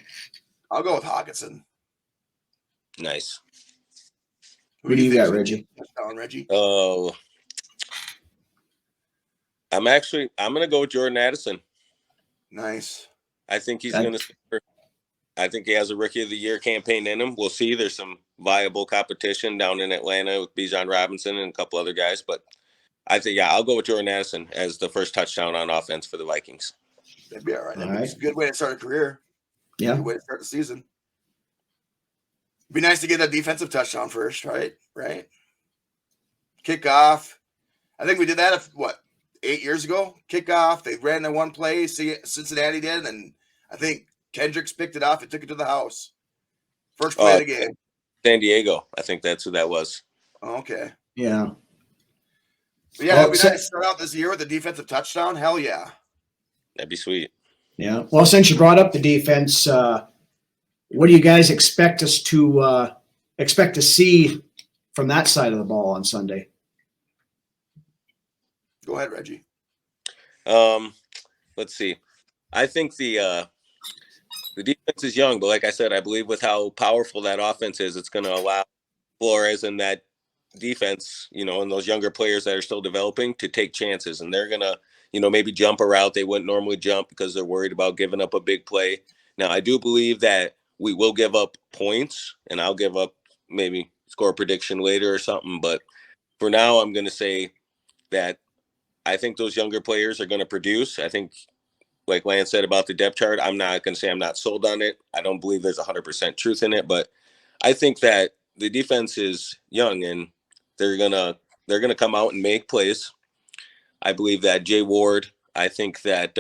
I'll go with Hawkinson. Nice. Who do you got, Reggie? Reggie. Oh, I'm going to go with Jordan Addison. Nice. I think he's going to score. I think he has a Rookie of the Year campaign in him. We'll see. There's some viable competition down in Atlanta with Bijan Robinson and a couple other guys. But I think, yeah, I'll go with Jordan Addison as the first touchdown on offense for the Vikings. That'd be all right. It's a good way to start a career. Yeah. Good way to start the season. It'd be nice to get a defensive touchdown first, right? Kickoff. I think we did that, 8 years ago? Kickoff. They ran in one play. Cincinnati did, and I think Kendricks picked it off and took it to the house. First play of the game. San Diego. I think that's who that was. Oh, okay. Yeah. But yeah, it'd be nice to start out this year with a defensive touchdown. Hell yeah. That'd be sweet. Yeah. Well, since you brought up the defense, what do you guys expect us to see from that side of the ball on Sunday? Go ahead, Reggie. Let's see. I think the defense is young, but like I said, I believe with how powerful that offense is, it's going to allow Flores and that defense, you know, and those younger players that are still developing to take chances, and they're going to, you know, maybe jump a route they wouldn't normally jump because they're worried about giving up a big play. Now, I do believe that we will give up points, and I'll give up maybe score prediction later or something. But for now, I'm going to say that I think those younger players are going to produce. I think, like Lance said about the depth chart, I'm not going to say I'm not sold on it. I don't believe there's 100% truth in it, but I think that the defense is young and they're gonna come out and make plays. I believe that Jay Ward. I think that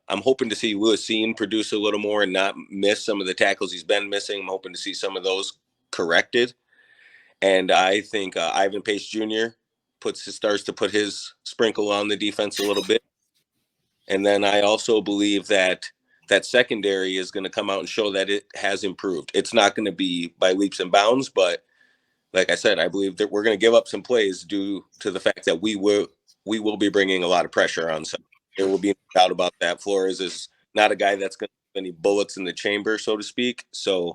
I'm hoping to see Lewis Seen produce a little more and not miss some of the tackles he's been missing. I'm hoping to see some of those corrected. And I think Ivan Pace Jr. starts to put his sprinkle on the defense a little bit. And then I also believe that secondary is going to come out and show that it has improved. It's not going to be by leaps and bounds, but like I said, I believe that we're going to give up some plays due to the fact that we will be bringing a lot of pressure on some. There will be no doubt about that. Flores is not a guy that's going to have any bullets in the chamber, so to speak. So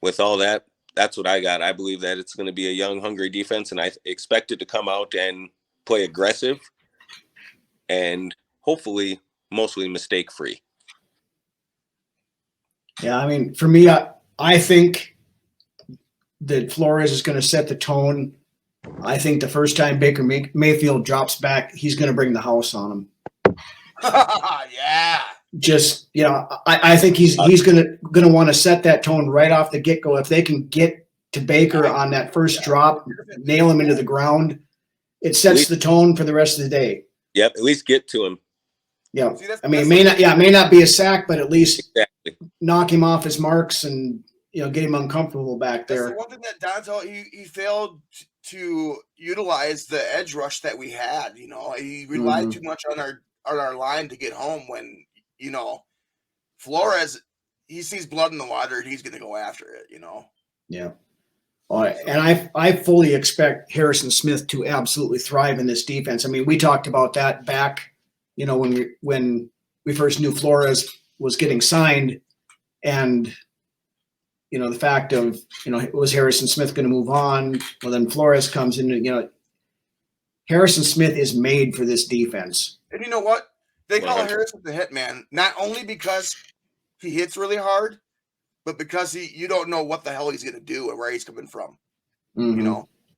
with all that, that's what I got. I believe that it's going to be a young, hungry defense, and I expect it to come out and play aggressive and hopefully mostly mistake-free. Yeah, I mean, for me, I think that Flores is going to set the tone. I think the first time Baker Mayfield drops back, he's going to bring the house on him. Yeah. just, I think he's gonna want to set that tone right off the get go. If they can get to Baker on that first drop, nail him into the ground, it sets the tone for the rest of the day. Yep, at least get to him. Yeah, I mean, it may not be a sack, but at least knock him off his marks and get him uncomfortable back there. That's the one thing that Donzo he failed to utilize the edge rush that we had. He relied too much on our line to get home when Flores, he sees blood in the water and he's going to go after it. Yeah. All right. And I fully expect Harrison Smith to absolutely thrive in this defense. I mean, we talked about that back, when we first knew Flores was getting signed, and the fact of was Harrison Smith going to move on? Well, then Flores comes in. Harrison Smith is made for this defense. And you know what? They call Harrison the hitman, not only because he hits really hard, but because you don't know what the hell he's going to do and where he's coming from.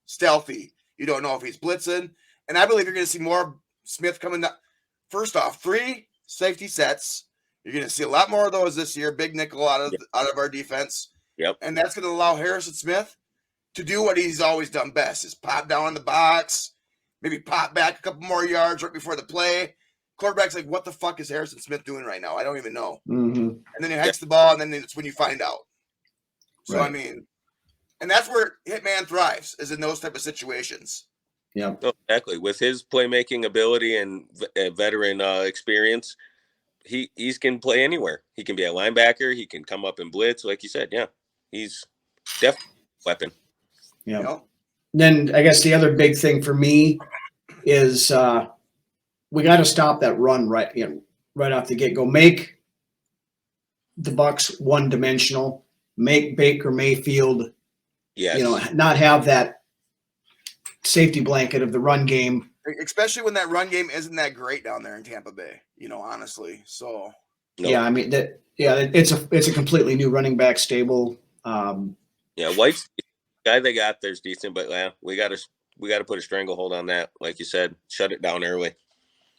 Stealthy. You don't know if he's blitzing. And I believe you're going to see more Smith coming up. First off, 3 safety sets. You're going to see a lot more of those this year. Big nickel out of our defense. Yep. And that's going to allow Harrison Smith to do what he's always done best, is pop down in the box, maybe pop back a couple more yards right before the play. Quarterback's like, what the fuck is Harrison Smith doing right now? I don't even know. And then he hikes the ball, and then it's when you find out. So, I mean, and that's where Hitman thrives, is in those type of situations. Yeah, exactly. With his playmaking ability and veteran experience, he can play anywhere. He can be a linebacker. He can come up and blitz, like you said. Yeah, he's definitely a weapon. Yeah. Then I guess the other big thing for me is we got to stop that run right off the get go. Make the Bucs one-dimensional. Make Baker Mayfield, not have that safety blanket of the run game. Especially when that run game isn't that great down there in Tampa Bay, honestly. So yeah, I mean it's a completely new running back stable. White's the guy they got there's decent, but we got to put a stranglehold on that, like you said, shut it down early.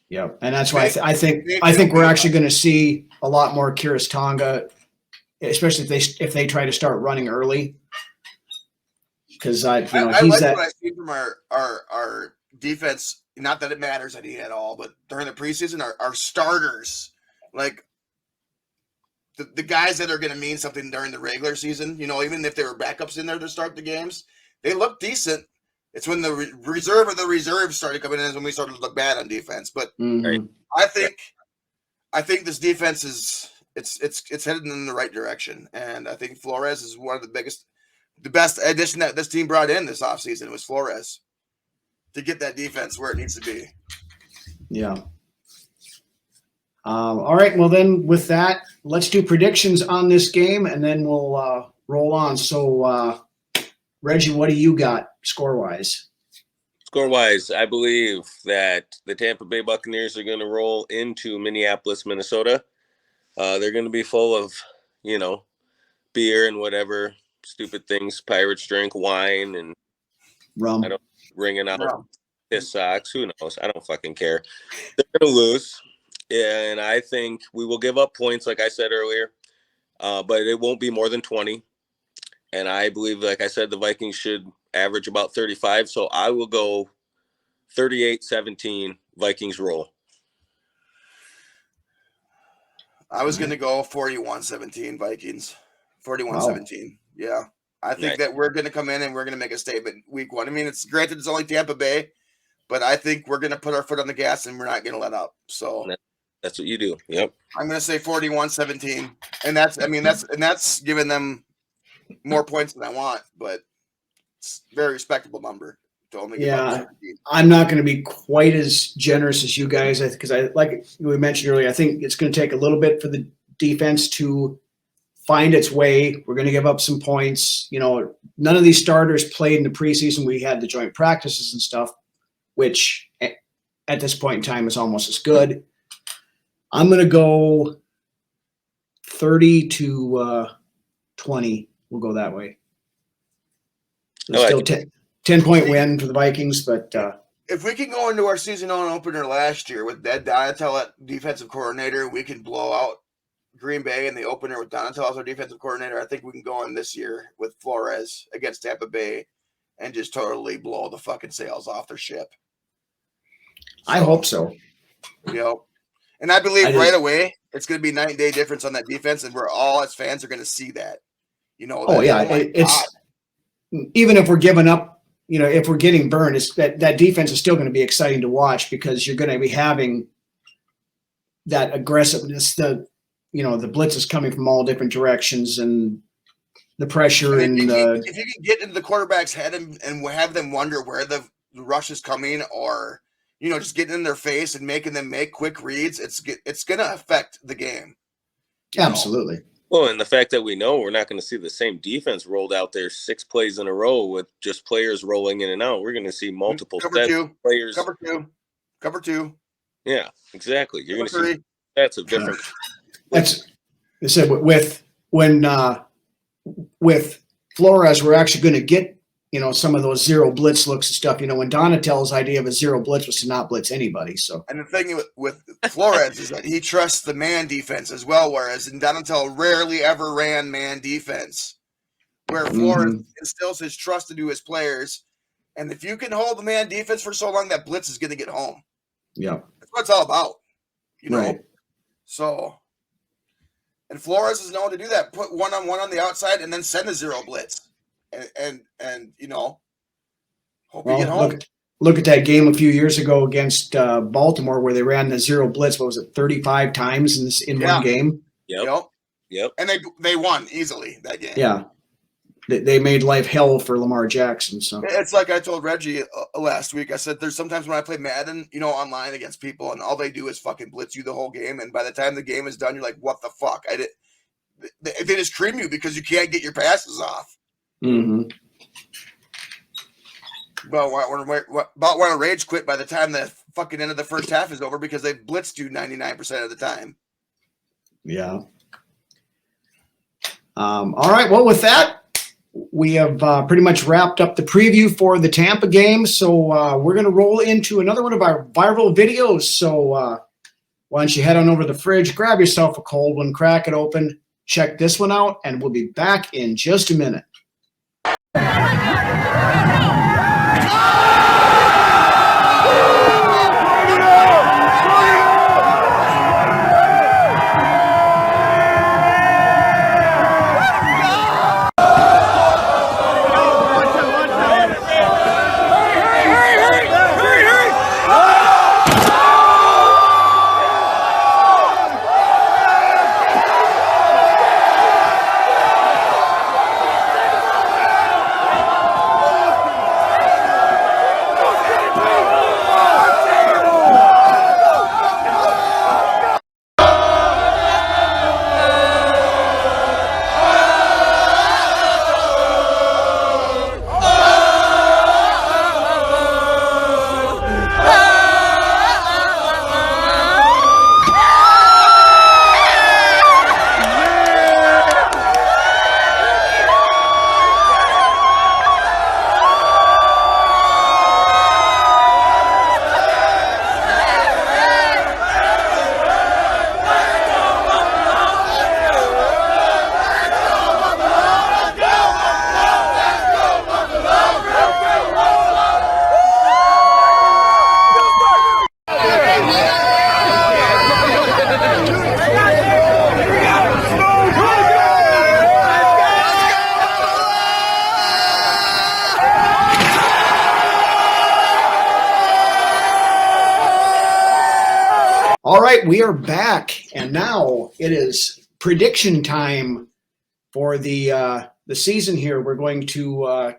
Yeah, and that's why I think we're actually going to see a lot more Kiris Tonga, especially if they try to start running early. Because I like what I see from our defense. Not that it matters any at all, but during the preseason, our starters, like the guys that are going to mean something during the regular season, even if they were backups in there to start the games, they look decent. It's when the reserve of the reserves started coming in is when we started to look bad on defense. But I think this defense is it's headed in the right direction, and I think Flores is one of the best addition that this team brought in this offseason was Flores to get that defense where it needs to be. Yeah. All right. Well, then with that, let's do predictions on this game, and then we'll roll on. So, Reggie, what do you got score-wise? Score-wise, I believe that the Tampa Bay Buccaneers are going to roll into Minneapolis, Minnesota. They're going to be full of, beer and whatever stupid things pirates drink, wine and rum. I don't ringing out piss socks. Who knows? I don't fucking care. They're going to lose, and I think we will give up points, like I said earlier, but it won't be more than 20. And I believe, like I said, the Vikings should average about 35. So I will go 38-17 Vikings roll. I was going to go 41-17 Vikings. 41-17. Yeah. I think that we're going to come in and we're going to make a statement week 1. I mean, it's granted it's only Tampa Bay, but I think we're going to put our foot on the gas and we're not going to let up. So that's what you do. Yep. I'm going to say 41-17. And that's giving them more points than I want, but it's a very respectable number to only give up 17. I'm not going to be quite as generous as you guys because like we mentioned earlier, I think it's going to take a little bit for the defense to find its way. We're going to give up some points. None of these starters played in the preseason. We had the joint practices and stuff, which at this point in time is almost as good. I'm going to go 30-20. We'll go that way. Still 10-point win for the Vikings, but if we can go into our season opener last year with that Donatel at defensive coordinator, we can blow out Green Bay in the opener with Donatel as our defensive coordinator. I think we can go in this year with Flores against Tampa Bay and just totally blow the fucking sails off their ship. I hope so. And I believe right away it's going to be night and day difference on that defense, and we're all as fans are going to see that. It's even if we're giving up, if we're getting burned, it's that defense is still going to be exciting to watch because you're going to be having that aggressiveness. The blitz is coming from all different directions, and the pressure if you can get into the quarterback's head and have them wonder where the rush is coming, or just getting in their face and making them make quick reads, it's going to affect the game. Absolutely. Well, and the fact that we know we're not going to see the same defense rolled out there 6 plays in a row with just players rolling in and out. We're going to see multiple players. Cover two. Yeah, exactly. You're going to see that's a different. That's I said with Flores, we're actually going to get some of those zero blitz looks and stuff. When Donatel's idea of a zero blitz was to not blitz anybody. So, and the thing with Flores is that he trusts the man defense as well, whereas Donatel rarely ever ran man defense. Where Flores instills his trust into his players, and if you can hold the man defense for so long, that blitz is going to get home. Yeah, that's what it's all about. Right. So, and Flores is known to do that. Put one-on-one on the outside, and then send a zero blitz. And hope you get home. Look at that game a few years ago against Baltimore where they ran the zero blitz. What was it, 35 times in one game? Yep. And they won easily that game. Yeah, they made life hell for Lamar Jackson. So it's like I told Reggie last week. I said there's sometimes when I play Madden, online against people, and all they do is fucking blitz you the whole game. And by the time the game is done, you're like, what the fuck? They just cream you because you can't get your passes off. Mm-hmm. But want to rage quit by the time the fucking end of the first half is over because they've blitzed you 99% of the time. Yeah. All right. Well, with that, we have pretty much wrapped up the preview for the Tampa game. So we're going to roll into another one of our viral videos. So why don't you head on over to the fridge, grab yourself a cold one, crack it open, check this one out, and we'll be back in just a minute. All right, we are back, and now it is prediction time for the season here. We're going to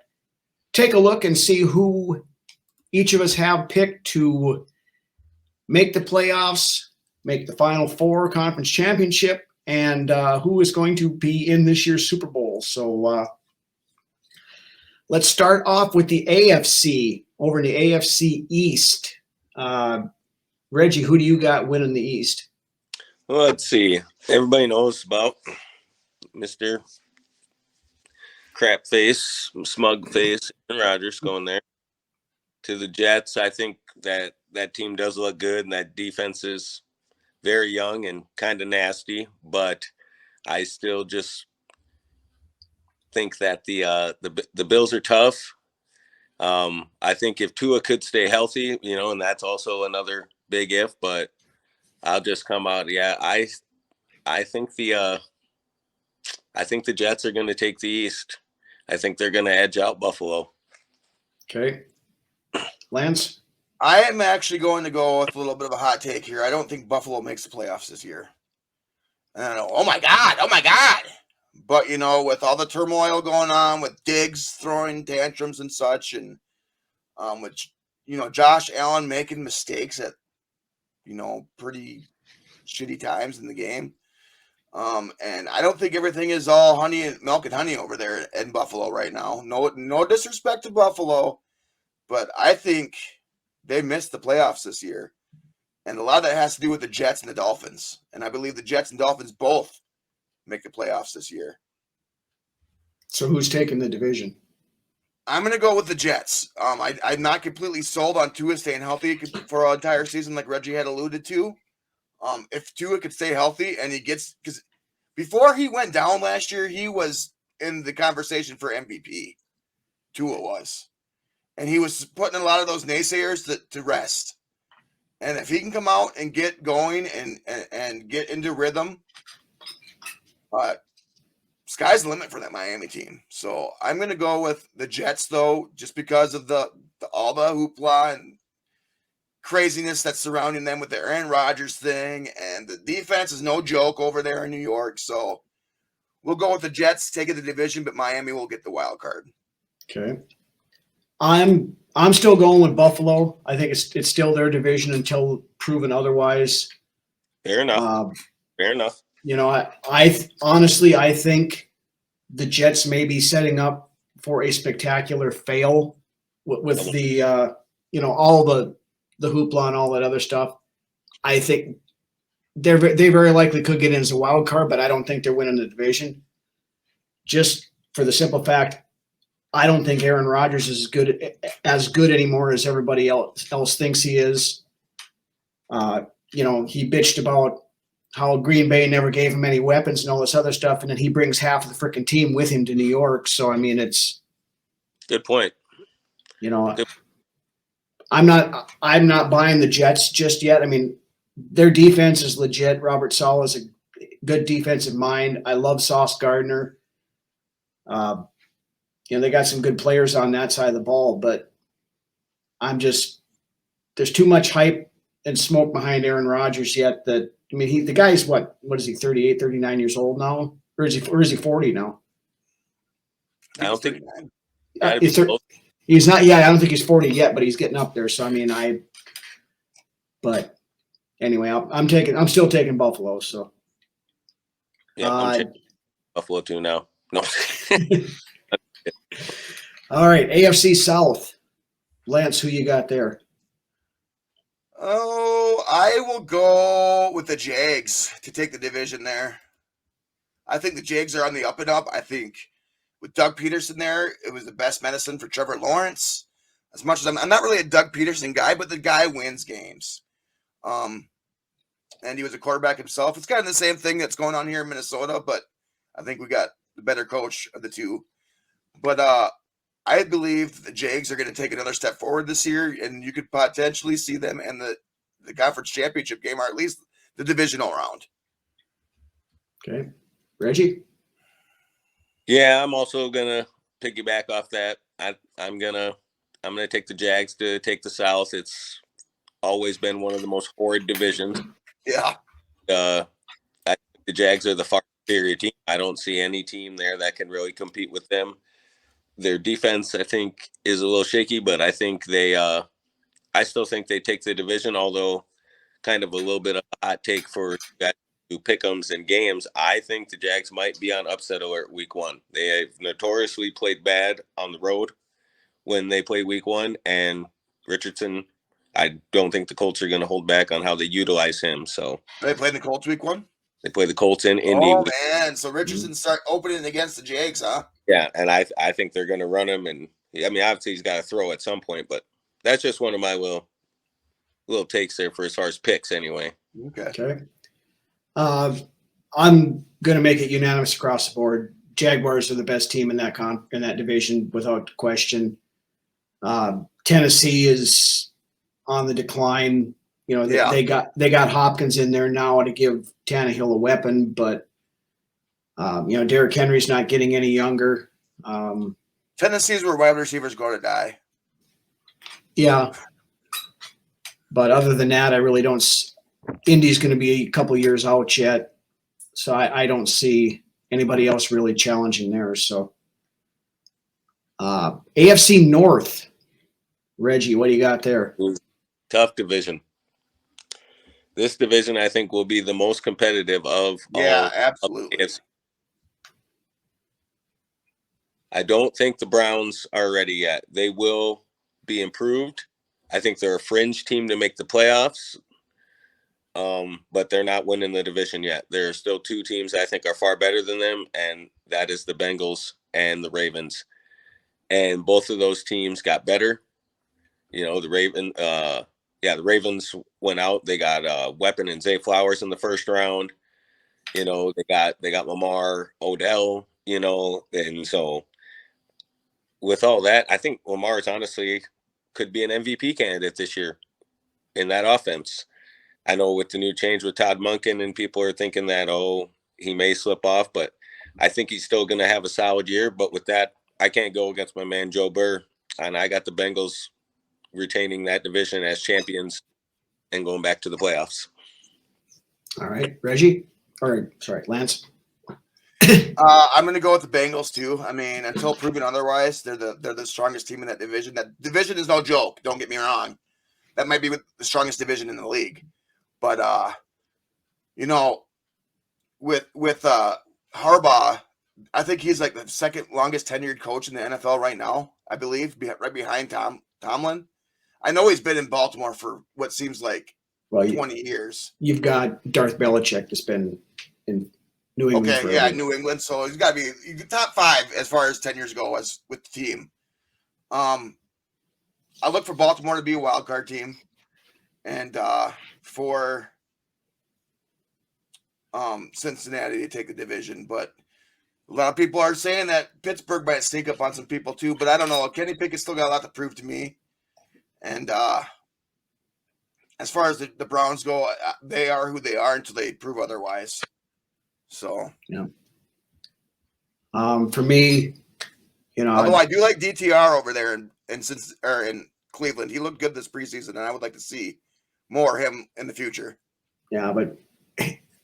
take a look and see who each of us have picked to make the playoffs, make the Final Four conference championship, and who is going to be in this year's Super Bowl. So let's start off with the AFC, over in the AFC East. Reggie, who do you got winning the East? Well, let's see. Everybody knows about Mr. Crap Face, Smug Face, and Rodgers going there. to the Jets. I think that team does look good, and that defense is very young and kind of nasty. But I still just think that the Bills are tough. I think if Tua could stay healthy, and that's also another big if. But I'll just come out. Yeah, I think the Jets are going to take the East. I think they're going to edge out Buffalo. Okay. Lance? I am actually going to go with a little bit of a hot take here. I don't think Buffalo makes the playoffs this year. I don't know. Oh my God. But, with all the turmoil going on, with Diggs throwing tantrums and such, and with, Josh Allen making mistakes at, pretty shitty times in the game. And I don't think everything is all milk and honey over there in Buffalo right now. No disrespect to Buffalo, but I think they missed the playoffs this year. And a lot of that has to do with the Jets and the Dolphins. And I believe the Jets and Dolphins both make the playoffs this year. So who's taking the division? I'm going to go with the Jets. I'm not completely sold on Tua staying healthy for an entire season like Reggie had alluded to. If Tua could stay healthy and because before he went down last year, he was in the conversation for MVP. Tua was. And he was putting a lot of those naysayers to rest. And if he can come out and get going and get into rhythm, sky's the limit for that Miami team. So I'm going to go with the Jets, though, just because of all the hoopla and craziness that's surrounding them with the Aaron Rodgers thing. And the defense is no joke over there in New York. So we'll go with the Jets taking the division, but Miami will get the wild card. Okay. I'm still going with Buffalo. I think it's still their division until proven otherwise. Fair enough. Fair enough. I honestly think the Jets may be setting up for a spectacular fail with the all the hoopla and all that other stuff. I think they very likely could get in as a wild card, but I don't think they're winning the division. Just for the simple fact, I don't think Aaron Rodgers is as good anymore as everybody else thinks he is. He bitched about how Green Bay never gave him any weapons and all this other stuff, and then he brings half of the freaking team with him to New York. So I mean, it's good point. I'm not buying the Jets just yet. I mean, their defense is legit. Robert Saleh is a good defensive mind. I love Sauce Gardner. They got some good players on that side of the ball, but there's too much hype and smoke behind Aaron Rodgers yet the guy's what is he, 38, 39 years old now? Or is he 40 now? I don't think he's not. Yeah, I don't think he's 40 yet, but he's getting up there. So I mean, but anyway, I'm still taking Buffalo. So yeah, I'm taking Buffalo too now. No. All right, AFC South. Lance, who you got there? Oh, I will go with the Jags to take the division there. I think the Jags are on the up and up. I think with Doug Peterson there, it was the best medicine for Trevor Lawrence. As much as I'm not really a Doug Peterson guy, but the guy wins games. And he was a quarterback himself. It's kind of the same thing that's going on here in Minnesota, but I think we got the better coach of the two. But I believe the Jags are going to take another step forward this year, and you could potentially see them in the conference championship game, or at least the divisional round. Okay. Reggie? Yeah, I'm also going to piggyback off that. I'm going to take the Jags to take the South. It's always been one of the most horrid divisions. Yeah. I think the Jags are the far superior team. I don't see any team there that can really compete with them. Their defense, I think, is a little shaky, but I think I still think they take the division, although kind of a little bit of a hot take for guys who pick'ems and games. I think the Jags might be on upset alert week one. They have notoriously played bad on the road when they play week one, and Richardson, I don't think the Colts are going to hold back on how they utilize him. So they played the Colts week one? They play the Colts in Indy. Oh, man. So Richardson start opening against the Jags, huh? Yeah, and I think they're going to run him. And I mean, obviously he's got to throw at some point, but That's just one of my little takes there for as far as picks anyway. Okay. I'm going to make it unanimous across the board. Jaguars are the best team in that division without question. Tennessee is on the decline. You know, they got Hopkins in there now to give Tannehill a weapon, but you know, Derrick Henry's not getting any younger. Tennessee's where wide receivers go to die. Yeah. But other than that, I really don't. Indy's going to be a couple years out yet, so I don't see anybody else really challenging there. So, AFC North, Reggie, what do you got there? Tough division. This division, I think, will be the most competitive of all. Absolutely. I don't think the Browns are ready yet. They will be improved. I think they're a fringe team to make the playoffs, but they're not winning the division yet. There are still two teams I think are far better than them, and that is the Bengals and the Ravens. And both of those teams got better. You know, the Ravens went out. They got Weapon and Zay Flowers in the first round. You know, they got Lamar Odell. You know, and so with all that, I think Lamar's honestly could be an MVP candidate this year in that offense. I know with the new change with Todd Monken, and people are thinking that, he may slip off, but I think he's still going to have a solid year. But with that, I can't go against my man Joe Burr, and I got the Bengals retaining that division as champions and going back to the playoffs. All right, Reggie, Lance. I'm going to go with the Bengals too. I mean, until proven otherwise, they're the strongest team in that division. That division is no joke. Don't get me wrong. That might be the strongest division in the league. But you know, with Harbaugh, I think he's like the second longest tenured coach in the NFL right now. I believe, right behind Tomlin. I know he's been in Baltimore for what seems like 20 years. You've got Darth Belichick that's been in New England. Okay, yeah, New England. So he's got to be top 5 as far as tenures go as with the team. I look for Baltimore to be a wild card team, and for Cincinnati to take the division. But a lot of people are saying that Pittsburgh might sneak up on some people too. But I don't know. Kenny Pickett's still got a lot to prove to me. And as far as the Browns go, they are who they are until they prove otherwise. So yeah. For me, you know, although I do like DTR over there in Cleveland, he looked good this preseason, and I would like to see more of him in the future. Yeah, but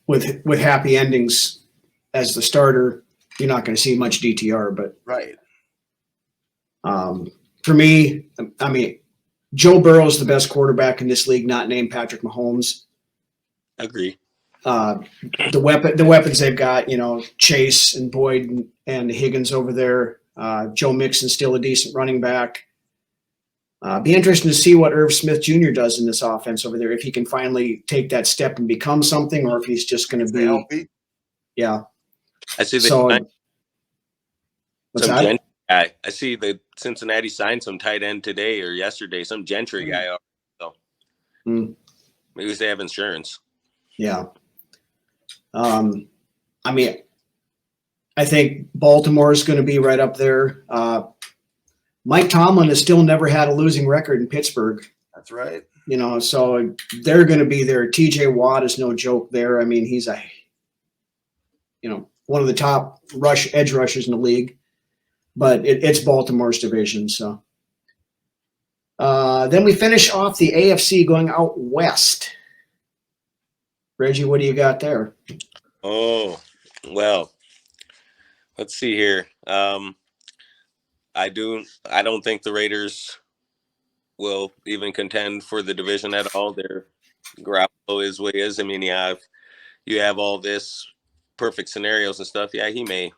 with happy endings as the starter, you're not going to see much DTR. But right. For me, I mean, Joe Burrow is the best quarterback in this league, not named Patrick Mahomes. Agree. The weapons they've got, you know, Chase and Boyd and Higgins over there. Joe Mixon's still a decent running back. Be interesting to see what Irv Smith Jr. does in this offense over there, if he can finally take that step and become something, or if he's just going to be healthy. Yeah. I see What's that? Guy. I see the Cincinnati signed some tight end today or yesterday, some Gentry guy. So maybe they have insurance. Yeah. I mean, I think Baltimore is going to be right up there. Mike Tomlin has still never had a losing record in Pittsburgh. That's right. You know, so they're going to be there. TJ Watt is no joke there. I mean, he's one of the top edge rushers in the league. But it's Baltimore's division. So then we finish off the AFC going out west. Reggie, what do you got there? Oh, well, let's see here. I don't think the Raiders will even contend for the division at all. Their Garoppolo is what he is. I mean, you have all this perfect scenarios and stuff. Yeah, he may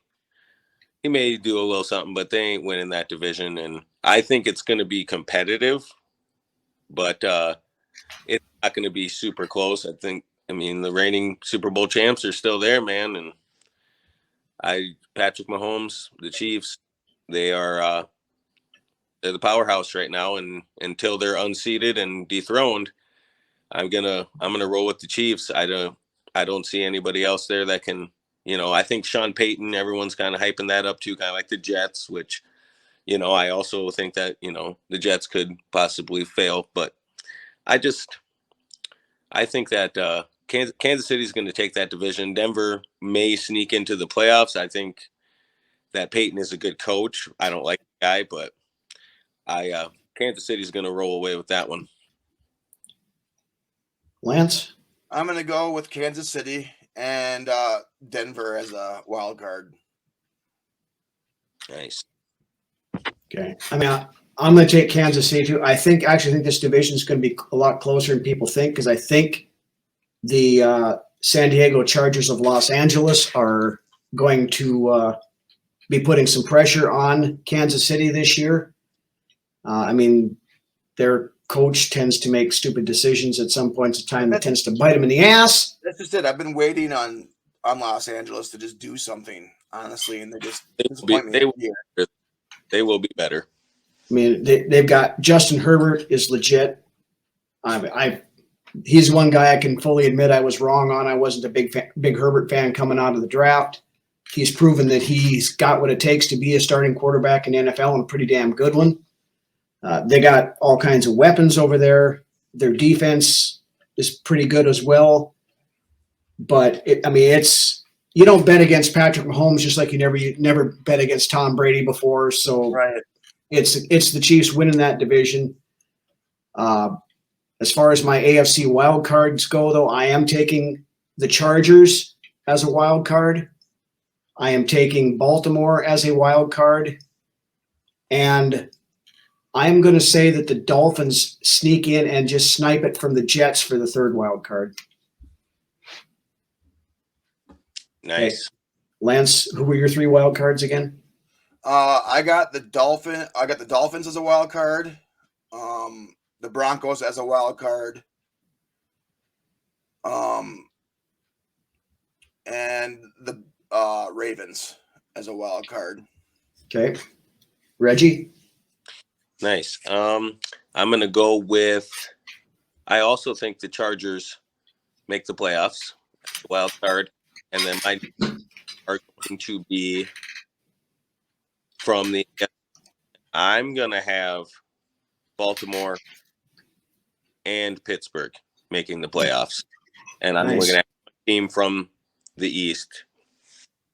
do a little something, but they ain't winning that division. And I think it's going to be competitive, but it's not going to be super close. I mean, the reigning Super Bowl champs are still there, man. And Patrick Mahomes, the Chiefs, they are they're the powerhouse right now, and until they're unseated and dethroned, I'm gonna roll with the Chiefs. I don't see anybody else there that can. I think Sean Payton. Everyone's kind of hyping that up too, kind of like the Jets, which I also think that the Jets could possibly fail, but I think that Kansas City is going to take that division. Denver may sneak into the playoffs. I think that Peyton is a good coach. I don't like the guy, but Kansas City is going to roll away with that one. Lance? I'm going to go with Kansas City and Denver as a wild card. Nice. Okay. I mean, I'm going to take Kansas City too. I actually think this division is going to be a lot closer than people think, because I think the San Diego Chargers of Los Angeles are going to be putting some pressure on Kansas City this year. I mean, their coach tends to make stupid decisions at some points of time that tends to bite them in the ass. That's just it. I've been waiting on Los Angeles to just do something, honestly, and they just disappoint me. They will be better. I mean, they've got Justin Herbert is legit. He's one guy I can fully admit I was wrong on. I wasn't a big Herbert fan coming out of the draft. He's proven that he's got what it takes to be a starting quarterback in the NFL, and a pretty damn good one. They got all kinds of weapons over there. Their defense is pretty good as well. But you don't bet against Patrick Mahomes just like you never bet against Tom Brady before. So right. It's the Chiefs winning that division. As far as my AFC wild cards go, though, I am taking the Chargers as a wild card. I am taking Baltimore as a wild card. And I'm going to say that the Dolphins sneak in and just snipe it from the Jets for the third wild card. Nice. Okay. Lance, who were your three wild cards again? I got the Dolphins as a wild card. The Broncos as a wild card. And the Ravens as a wild card. Okay. Reggie? Nice. I'm going to go with, I also think the Chargers make the playoffs, wild card, and then my are going to be from the, I'm going to have Baltimore and Pittsburgh making the playoffs. And I'm going to have a team from the East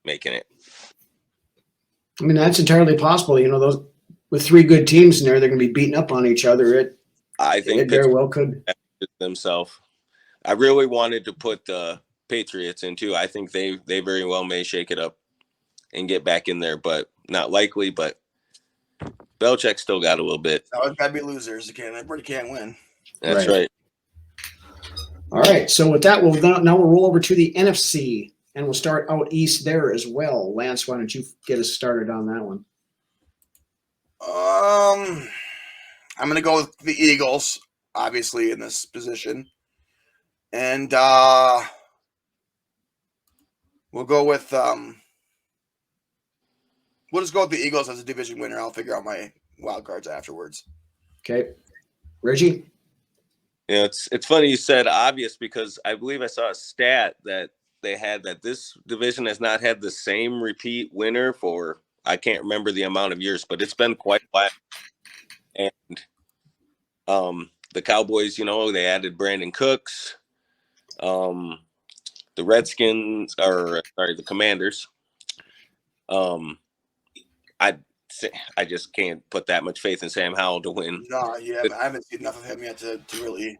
making it. I mean, that's entirely possible. Those with three good teams in there, they're going to be beating up on each other. I think it very well could. Themselves. I really wanted to put the Patriots in too. I think they very well may shake it up and get back in there, but not likely. But Belichick still got a little bit. No, it's got to be losers. Everybody can't win. That's right. All right. So with that, now we'll roll over to the NFC, and we'll start out east there as well. Lance, why don't you get us started on that one? I'm going to go with the Eagles, obviously, in this position. And we'll go with we'll just go with the Eagles as a division winner. I'll figure out my wild cards afterwards. Okay. Reggie? Yeah, it's funny you said obvious, because I believe I saw a stat that they had that this division has not had the same repeat winner for, I can't remember the amount of years, but it's been quite a while. And the Cowboys, they added Brandon Cooks. The Redskins, the Commanders. I just can't put that much faith in Sam Howell to win. No, I haven't seen enough of him yet to really.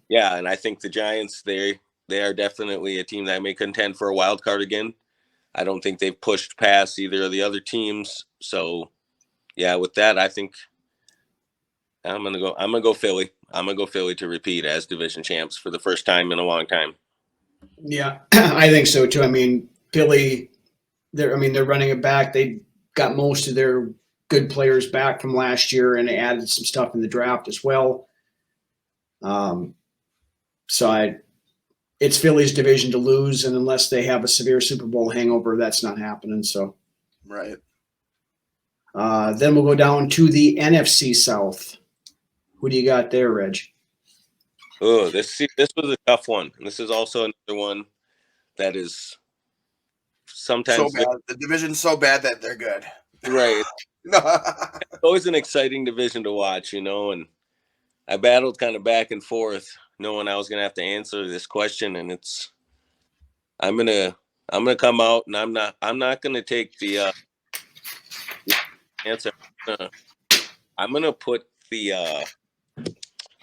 Yeah, and I think the Giants, they are definitely a team that may contend for a wild card again. I don't think they've pushed past either of the other teams. So, yeah, with that, I think I'm gonna go Philly. I'm gonna go Philly to repeat as division champs for the first time in a long time. Yeah, I think so too. I mean, Philly, they're running it back. They got most of their good players back from last year, and they added some stuff in the draft as well. It's Philly's division to lose, and unless they have a severe Super Bowl hangover, that's not happening. So, right. Then we'll go down to the NFC South. Who do you got there, Reg? Oh, this was a tough one. And this is also another one that is sometimes so bad. The division's so bad that they're good. right. No. It's always an exciting division to watch, and I battled kind of back and forth, knowing I was gonna have to answer this question, and I'm gonna come out, and I'm not gonna take the answer. I'm gonna put the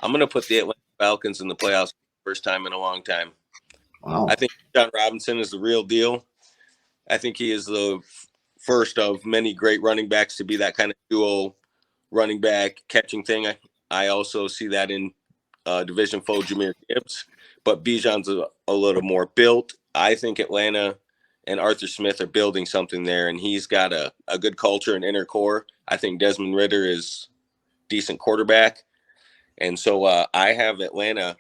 Atlanta Falcons in the playoffs for the first time in a long time. Wow. I think John Robinson is the real deal. I think he is the first of many great running backs to be that kind of duo running back catching thing. I also see that in division foe Jahmyr Gibbs, but Bijan's a little more built. I think Atlanta and Arthur Smith are building something there, and he's got a good culture and inner core. I think Desmond Ridder is decent quarterback. And so I have Atlanta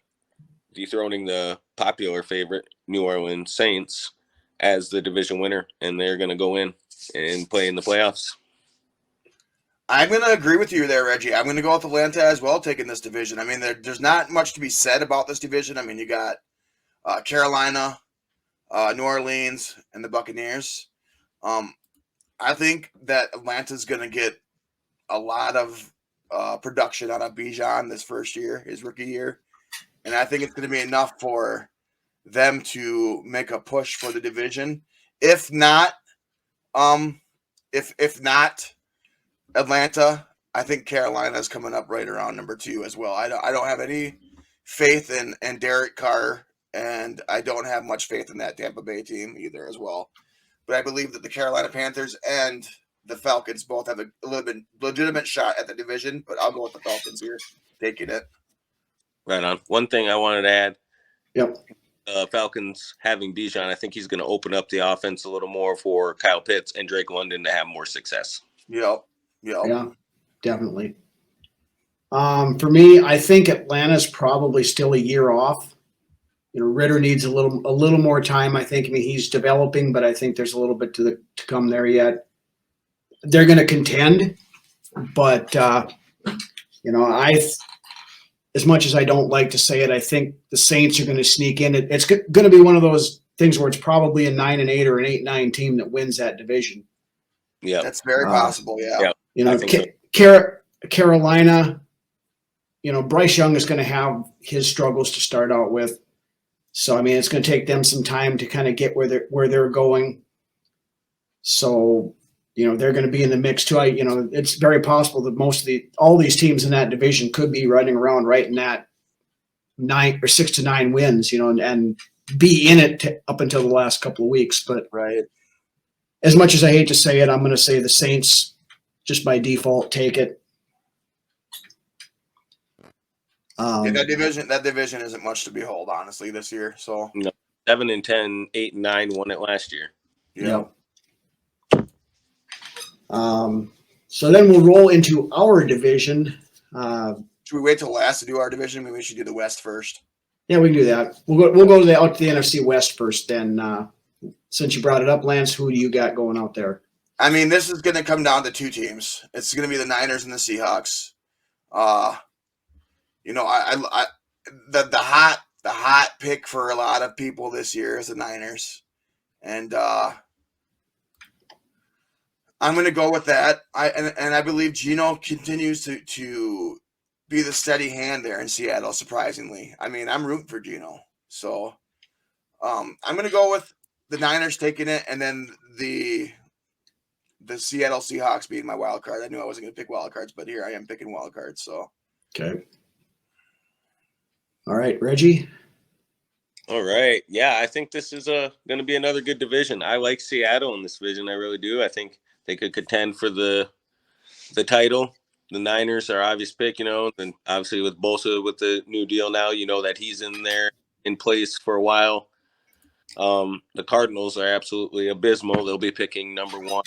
dethroning the popular favorite New Orleans Saints as the division winner, and they're going to go in and play in the playoffs. I'm going to agree with you there, Reggie. I'm going to go with Atlanta as well, taking this division. I mean, there's not much to be said about this division. I mean, you got Carolina, New Orleans, and the Buccaneers. I think that Atlanta's going to get a lot of production out of Bijan this first year, his rookie year. And I think it's going to be enough for them to make a push for the division. If not, if not Atlanta, I think Carolina is coming up right around number 2 as well. I don't have any faith in Derek Carr, and I don't have much faith in that Tampa Bay team either as well. But I believe that the Carolina Panthers and the Falcons both have a little bit legitimate shot at the division, but I'll go with the Falcons here, taking it. Right on. One thing I wanted to add. Yep. Falcons having Bijan, I think he's going to open up the offense a little more for Kyle Pitts and Drake London to have more success. Yep. Yeah, definitely. For me, I think Atlanta's probably still a year off. Ridder needs a little more time. I think. I mean, he's developing, but I think there's a little bit to come there yet. They're going to contend, but as much as I don't like to say it, I think the Saints are going to sneak in. It's going to be one of those things where it's probably a 9-8 or an 8-9 team that wins that division. Yeah, that's very possible. Yeah. Carolina. Bryce Young is going to have his struggles to start out with. So, I mean, it's going to take them some time to kind of get where they're going. So, they're going to be in the mix too. It's very possible that all these teams in that division could be running around right in that 9 or 6 to 9 wins, and be in it up until the last couple of weeks. But right. As much as I hate to say it, I'm going to say the Saints just by default take it. That division isn't much to behold, honestly, this year. So 7-10, 8-9 won it last year. Yeah. So then we'll roll into our division. Should we wait till last to do our division? Maybe we should do the West first. Yeah, we can do that. We'll go out to the NFC West first. Then, since you brought it up, Lance, who do you got going out there? I mean, this is going to come down to 2 teams. It's going to be the Niners and the Seahawks. The hot pick for a lot of people this year is the Niners, and I'm going to go with that. I believe Geno continues to be the steady hand there in Seattle. Surprisingly, I mean, I'm rooting for Geno, so I'm going to go with the Niners taking it, and then the Seattle Seahawks being my wild card. I knew I wasn't going to pick wild cards, but here I am picking wild cards. So okay. All right, Reggie. All right. Yeah, I think this is going to be another good division. I like Seattle in this division. I really do. I think they could contend for the title. The Niners are obvious pick, and obviously with Bosa with the new deal now, that he's in there in place for a while. The Cardinals are absolutely abysmal. They'll be picking number 1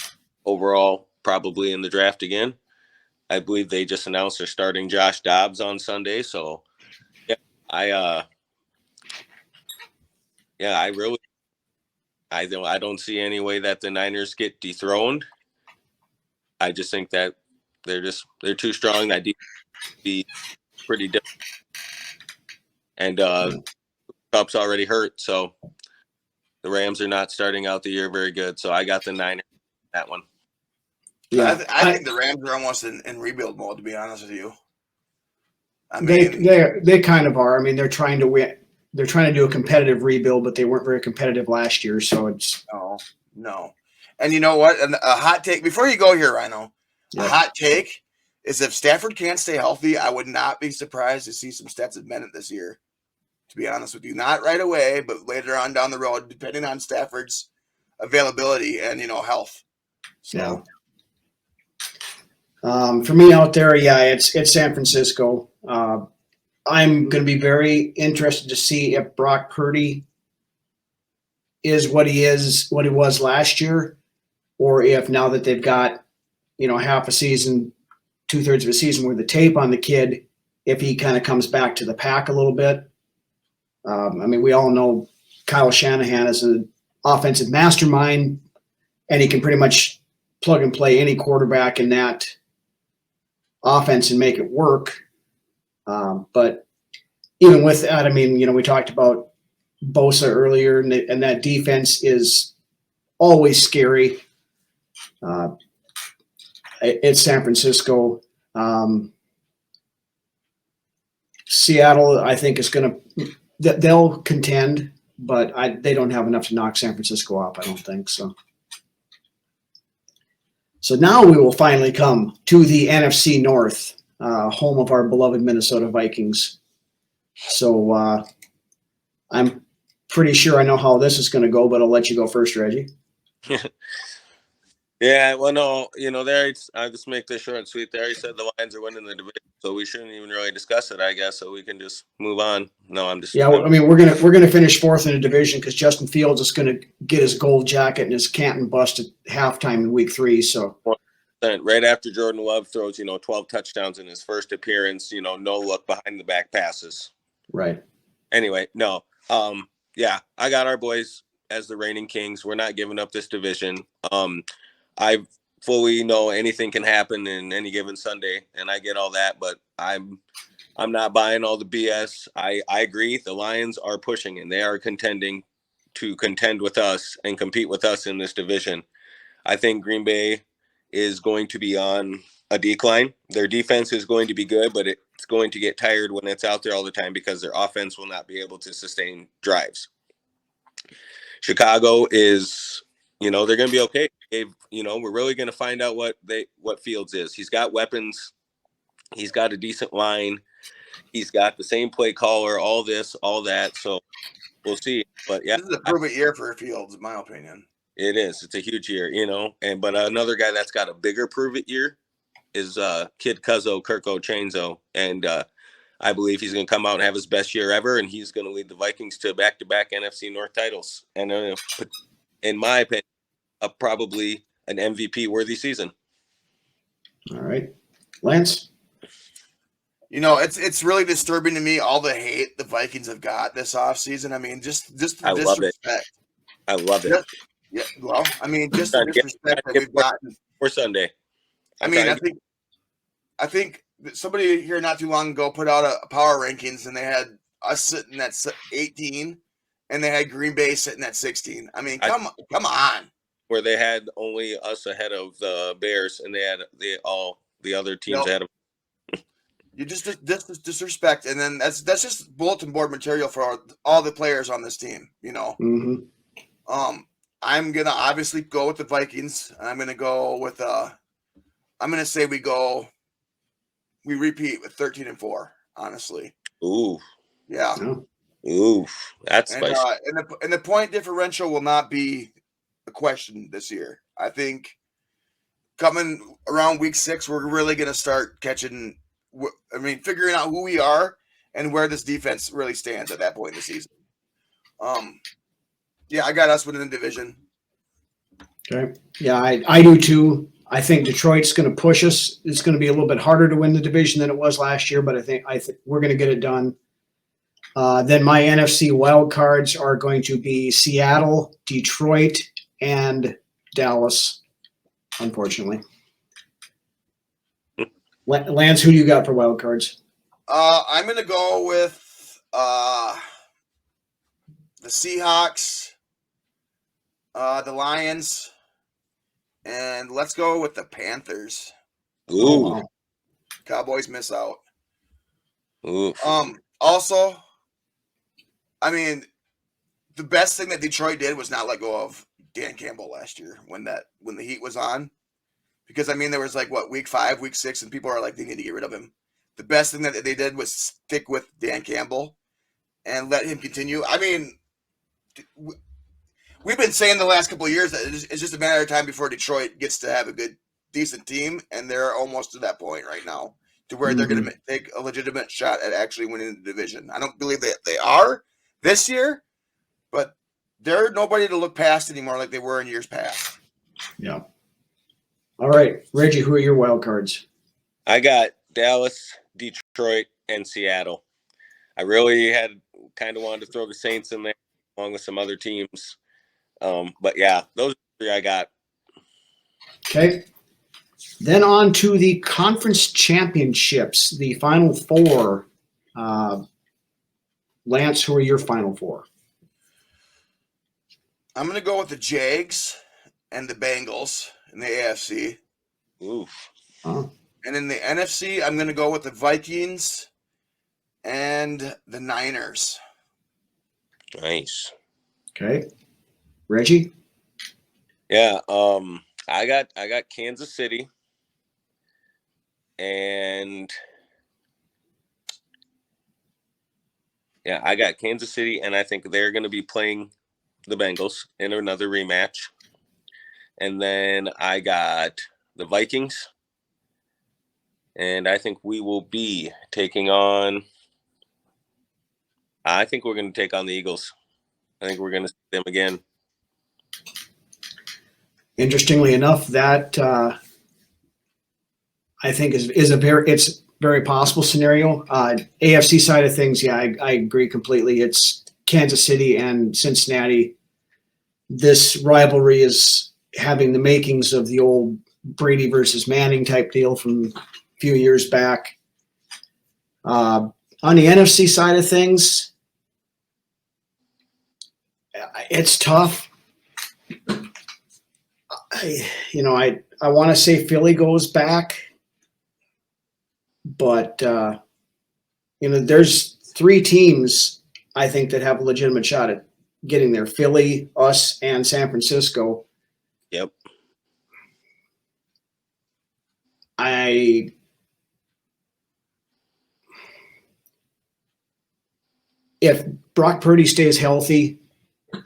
overall probably in the draft again. I believe they just announced they're starting Josh Dobbs on Sunday. So, yeah, I don't see any way that the Niners get dethroned. I just think that they're too strong. That defense be pretty different. And Cup's already hurt, so the Rams are not starting out the year very good. So I got the Niners that one. Yeah, I think the Rams are almost in rebuild mode, to be honest with you. I mean, they kind of are. I mean, they're trying to win. They're trying to do a competitive rebuild, but they weren't very competitive last year. So it's no. And you know what? A hot take before you go here, Ryno. Yep. A hot take is if Stafford can't stay healthy, I would not be surprised to see some Stetson Bennett this year. To be honest with you, not right away, but later on down the road, depending on Stafford's availability and health. So. Yeah. For me out there, it's San Francisco. I'm going to be very interested to see if Brock Purdy is what he was last year, or if now that they've got, half a season, 2/3 of a season worth of tape on the kid, if he kind of comes back to the pack a little bit. I mean, we all know Kyle Shanahan is an offensive mastermind, and he can pretty much plug and play any quarterback in that offense and make it work. But even with that, I mean, we talked about Bosa earlier, and that defense is always scary. It's San Francisco. Seattle, I think, is going to – they'll contend, but they don't have enough to knock San Francisco off, I don't think so. So now we will finally come to the NFC North, home of our beloved Minnesota Vikings. So I'm pretty sure I know how this is going to go, but I'll let you go first, Reggie. Yeah, well, no, I'll just make this short and sweet. There, he said the Lions are winning the division, so we shouldn't even really discuss it, I guess. So we can just move on. No, I'm just. Yeah, I mean, we're gonna finish fourth in the division because Justin Fields is going to get his gold jacket and his Canton bust at halftime in Week 3. So right after Jordan Love throws, 12 touchdowns in his first appearance, no look behind the back passes. Right. Anyway, no. Yeah, I got our boys as the reigning kings. We're not giving up this division. I fully know anything can happen in any given Sunday, and I get all that, but I'm not buying all the BS. I agree. The Lions are pushing, and they are contending to contend with us and compete with us in this division. I think Green Bay is going to be on a decline. Their defense is going to be good, but it's going to get tired when it's out there all the time because their offense will not be able to sustain drives. Chicago is, they're going to be okay. We're really going to find out what Fields is. He's got weapons. He's got a decent line. He's got the same play caller, all this, all that. So we'll see. But yeah, this is a prove-it year for Fields, in my opinion. It is. It's a huge year, but another guy that's got a bigger prove-it year is Kid Cuzzo, Kirko Chainzo. And I believe he's going to come out and have his best year ever, and he's going to lead the Vikings to back-to-back NFC North titles. And in my opinion, probably an MVP-worthy season. All right. Lance? It's really disturbing to me, all the hate the Vikings have got this offseason. I mean, just the disrespect. I love it. Yeah, well, I mean, just the disrespect that we've gotten. For Sunday. I think somebody here not too long ago put out a power rankings, and they had us sitting at 18, and they had Green Bay sitting at 16. I mean, come on. Where they had only us ahead of the Bears, and they had all the other teams ahead of. You just disrespect, and then that's just bulletin board material for all the players on this team. Mm-hmm. I'm gonna obviously go with the Vikings. I'm gonna go with I'm gonna say we repeat with 13-4. Honestly. Ooh. Yeah. Ooh, that's spicy. And the point differential will not be a question this year. I think coming around Week 6, we're really gonna start catching. Figuring out who we are and where this defense really stands at that point in the season. Yeah, I got us winning the division. Okay. Yeah, I do too. I think Detroit's going to push us. It's going to be a little bit harder to win the division than it was last year, but I think we're going to get it done. Then my NFC wild cards are going to be Seattle, Detroit, and Dallas, unfortunately. Lance, who do you got for wild cards? I'm going to go with the Seahawks, the Lions, and let's go with the Panthers. Ooh. Oh, wow. Cowboys miss out. Ooh. Also, I mean, the best thing that Detroit did was not let go of Dan Campbell last year when the heat was on. Because, I mean, there was like, week 5, week 6, and people are like, they need to get rid of him. The best thing that they did was stick with Dan Campbell and let him continue. I mean, we've been saying the last couple of years that it's just a matter of time before Detroit gets to have a good, decent team, and they're almost to that point right now to where they're going to take a legitimate shot at actually winning the division. I don't believe that they are this year, but they're nobody to look past anymore like they were in years past. Yeah. All right, Reggie, who are your wild cards? I got Dallas, Detroit, and Seattle. I really had kind of wanted to throw the Saints in there along with some other teams. But yeah, those are the 3 I got. Okay. Then on to the conference championships, the final 4. Lance, who are your final 4? I'm going to go with the Jags and the Bengals in the AFC. Oof. Oh. And in the NFC, I'm going to go with the Vikings and the Niners. Nice. Okay. Reggie? Yeah, I got Kansas City, and I got Kansas City, and I think they're going to be playing the Bengals in another rematch. And then I got the Vikings, and I think we will be taking on. I think we're going to take on the Eagles. I think we're going to see them again. Interestingly enough, that I think is it's very possible scenario. AFC side of things, yeah, I agree completely. It's Kansas City and Cincinnati. This rivalry is having the makings of the old Brady versus Manning type deal from a few years back. On the NFC side of things, it's tough. I want to say Philly goes back, but there's 3 teams I think that have a legitimate shot at getting there: Philly, us, and San Francisco. Yep. If Brock Purdy stays healthy,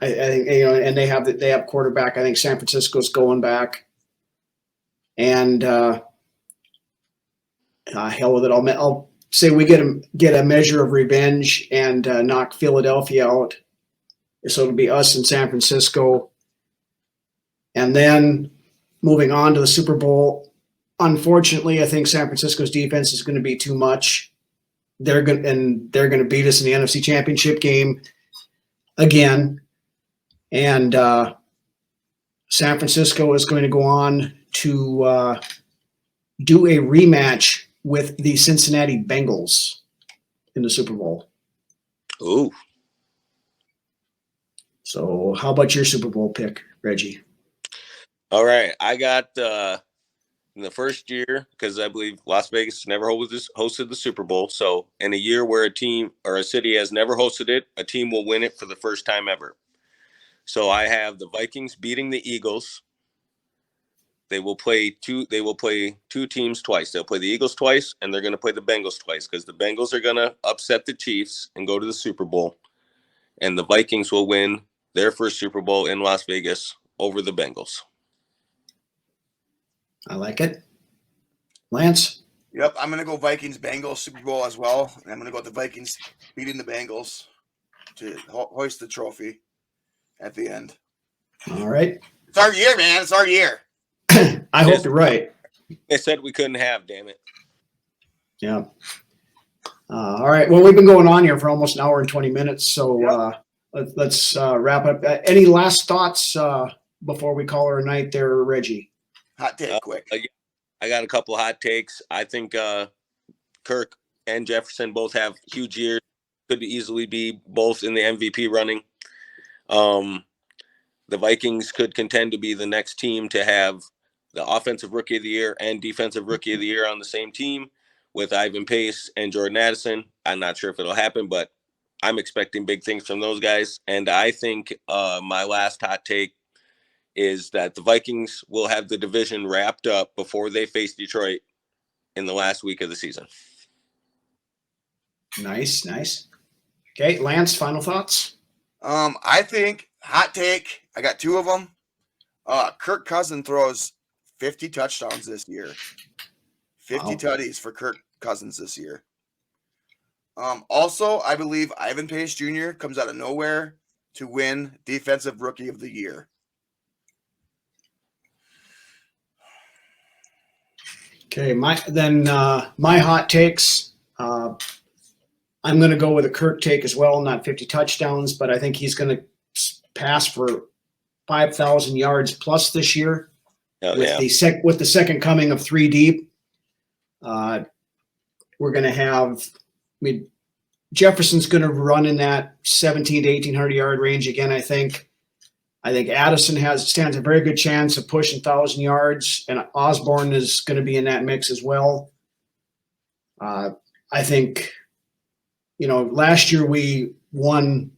I think and they have quarterback. I think San Francisco's going back, and hell with it. I'll say we get a measure of revenge and knock Philadelphia out. So it'll be us in San Francisco, and then moving on to the Super Bowl. Unfortunately, I think San Francisco's defense is going to be too much. They're going to beat us in the NFC Championship game again. And San Francisco is going to go on to do a rematch with the Cincinnati Bengals in the Super Bowl. Ooh. So how about your Super Bowl pick, Reggie? All right. I got in the first year, because I believe Las Vegas never hosted the Super Bowl. So in a year where a team or a city has never hosted it, a team will win it for the first time ever. So I have the Vikings beating the Eagles. They will play two teams twice. They'll play the Eagles twice, and they're going to play the Bengals twice, because the Bengals are going to upset the Chiefs and go to the Super Bowl. And the Vikings will win their first Super Bowl in Las Vegas over the Bengals. I like it. Lance? Yep, I'm going to go Vikings-Bengals Super Bowl as well. And I'm going to go with the Vikings beating the Bengals to hoist the trophy at the end. All right. It's our year, man. It's our year. I hope you're right. They said we couldn't have, damn it. Yeah. All right. Well, we've been going on here for almost an hour and 20 minutes. So let's wrap up. Any last thoughts before we call her a night there, Reggie? Hot take, quick. I got a couple hot takes. I think Kirk and Jefferson both have huge years. Could easily be both in the MVP running. The Vikings could contend to be the next team to have the offensive rookie of the year and defensive rookie of the year on the same team with Ivan Pace and Jordan Addison. I'm not sure if it'll happen, but I'm expecting big things from those guys. And I think my last hot take is that the Vikings will have the division wrapped up before they face Detroit in the last week of the season. Nice. Okay, Lance, final thoughts? I think hot take. I got 2 of them. Kirk Cousins throws 50 touchdowns this year. 50 tutties for Kirk Cousins this year. Also, I believe Ivan Pace Jr. comes out of nowhere to win Defensive Rookie of the Year. Okay, my hot takes. I'm going to go with a Kirk take as well, not 50 touchdowns, but I think he's going to pass for 5,000 yards plus this year with the second coming of 3 deep. We're going to have, Jefferson's going to run in that 17 to 1,800 yard range again, I think. I think Addison stands a very good chance of pushing 1,000 yards, and Osborne is going to be in that mix as well. I think, last year we won.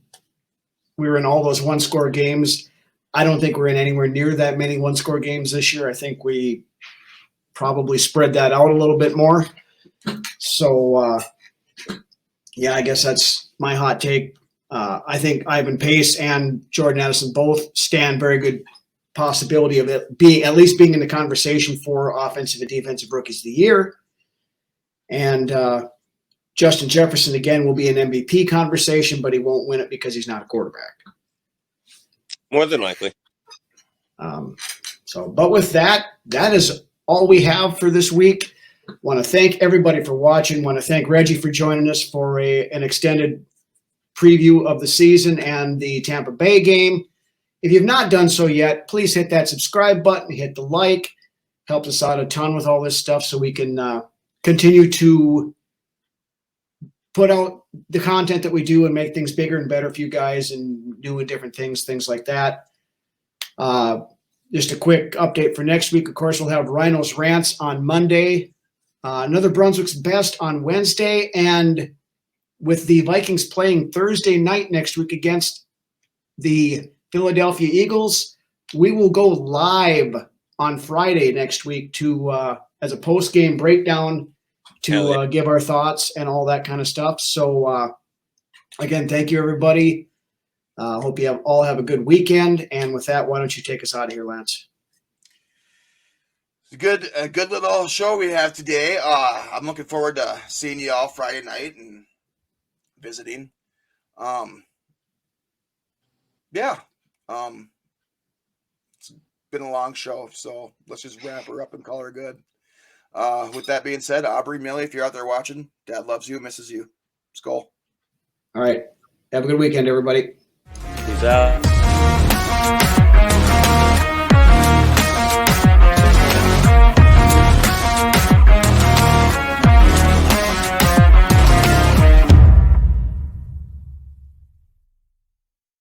We were in all those one-score games. I don't think we're in anywhere near that many one-score games this year. I think we probably spread that out a little bit more. So, I guess that's my hot take. I think Ivan Pace and Jordan Addison both stand very good possibility of it being in the conversation for offensive and defensive rookies of the year. And Justin Jefferson, again, will be an MVP conversation, but he won't win it because he's not a quarterback. More than likely. But with that is all we have for this week. Want to thank everybody for watching. Want to thank Reggie for joining us for an extended preview of the season and the Tampa Bay game. If you've not done so yet, please hit that subscribe button, hit the like. Helps us out a ton with all this stuff so we can continue to put out the content that we do and make things bigger and better for you guys and doing different things like that. Just a quick update for next week. Of course, we'll have Ryno's Rants on Monday. Another Brunswick's Best on Wednesday. And with the Vikings playing Thursday night next week against the Philadelphia Eagles, we will go live on Friday next week to as a post-game breakdown to give our thoughts and all that kind of stuff. So, again, thank you, everybody. Hope you all have a good weekend. And with that, why don't you take us out of here, Lance? A good little show we have today. I'm looking forward to seeing you all Friday night and visiting. It's been a long show, so let's just wrap her up and call her good. With that being said, Aubrey, Millie, if you're out there watching, Dad loves you, misses you. SKOL. All right. Have a good weekend, everybody. Peace out.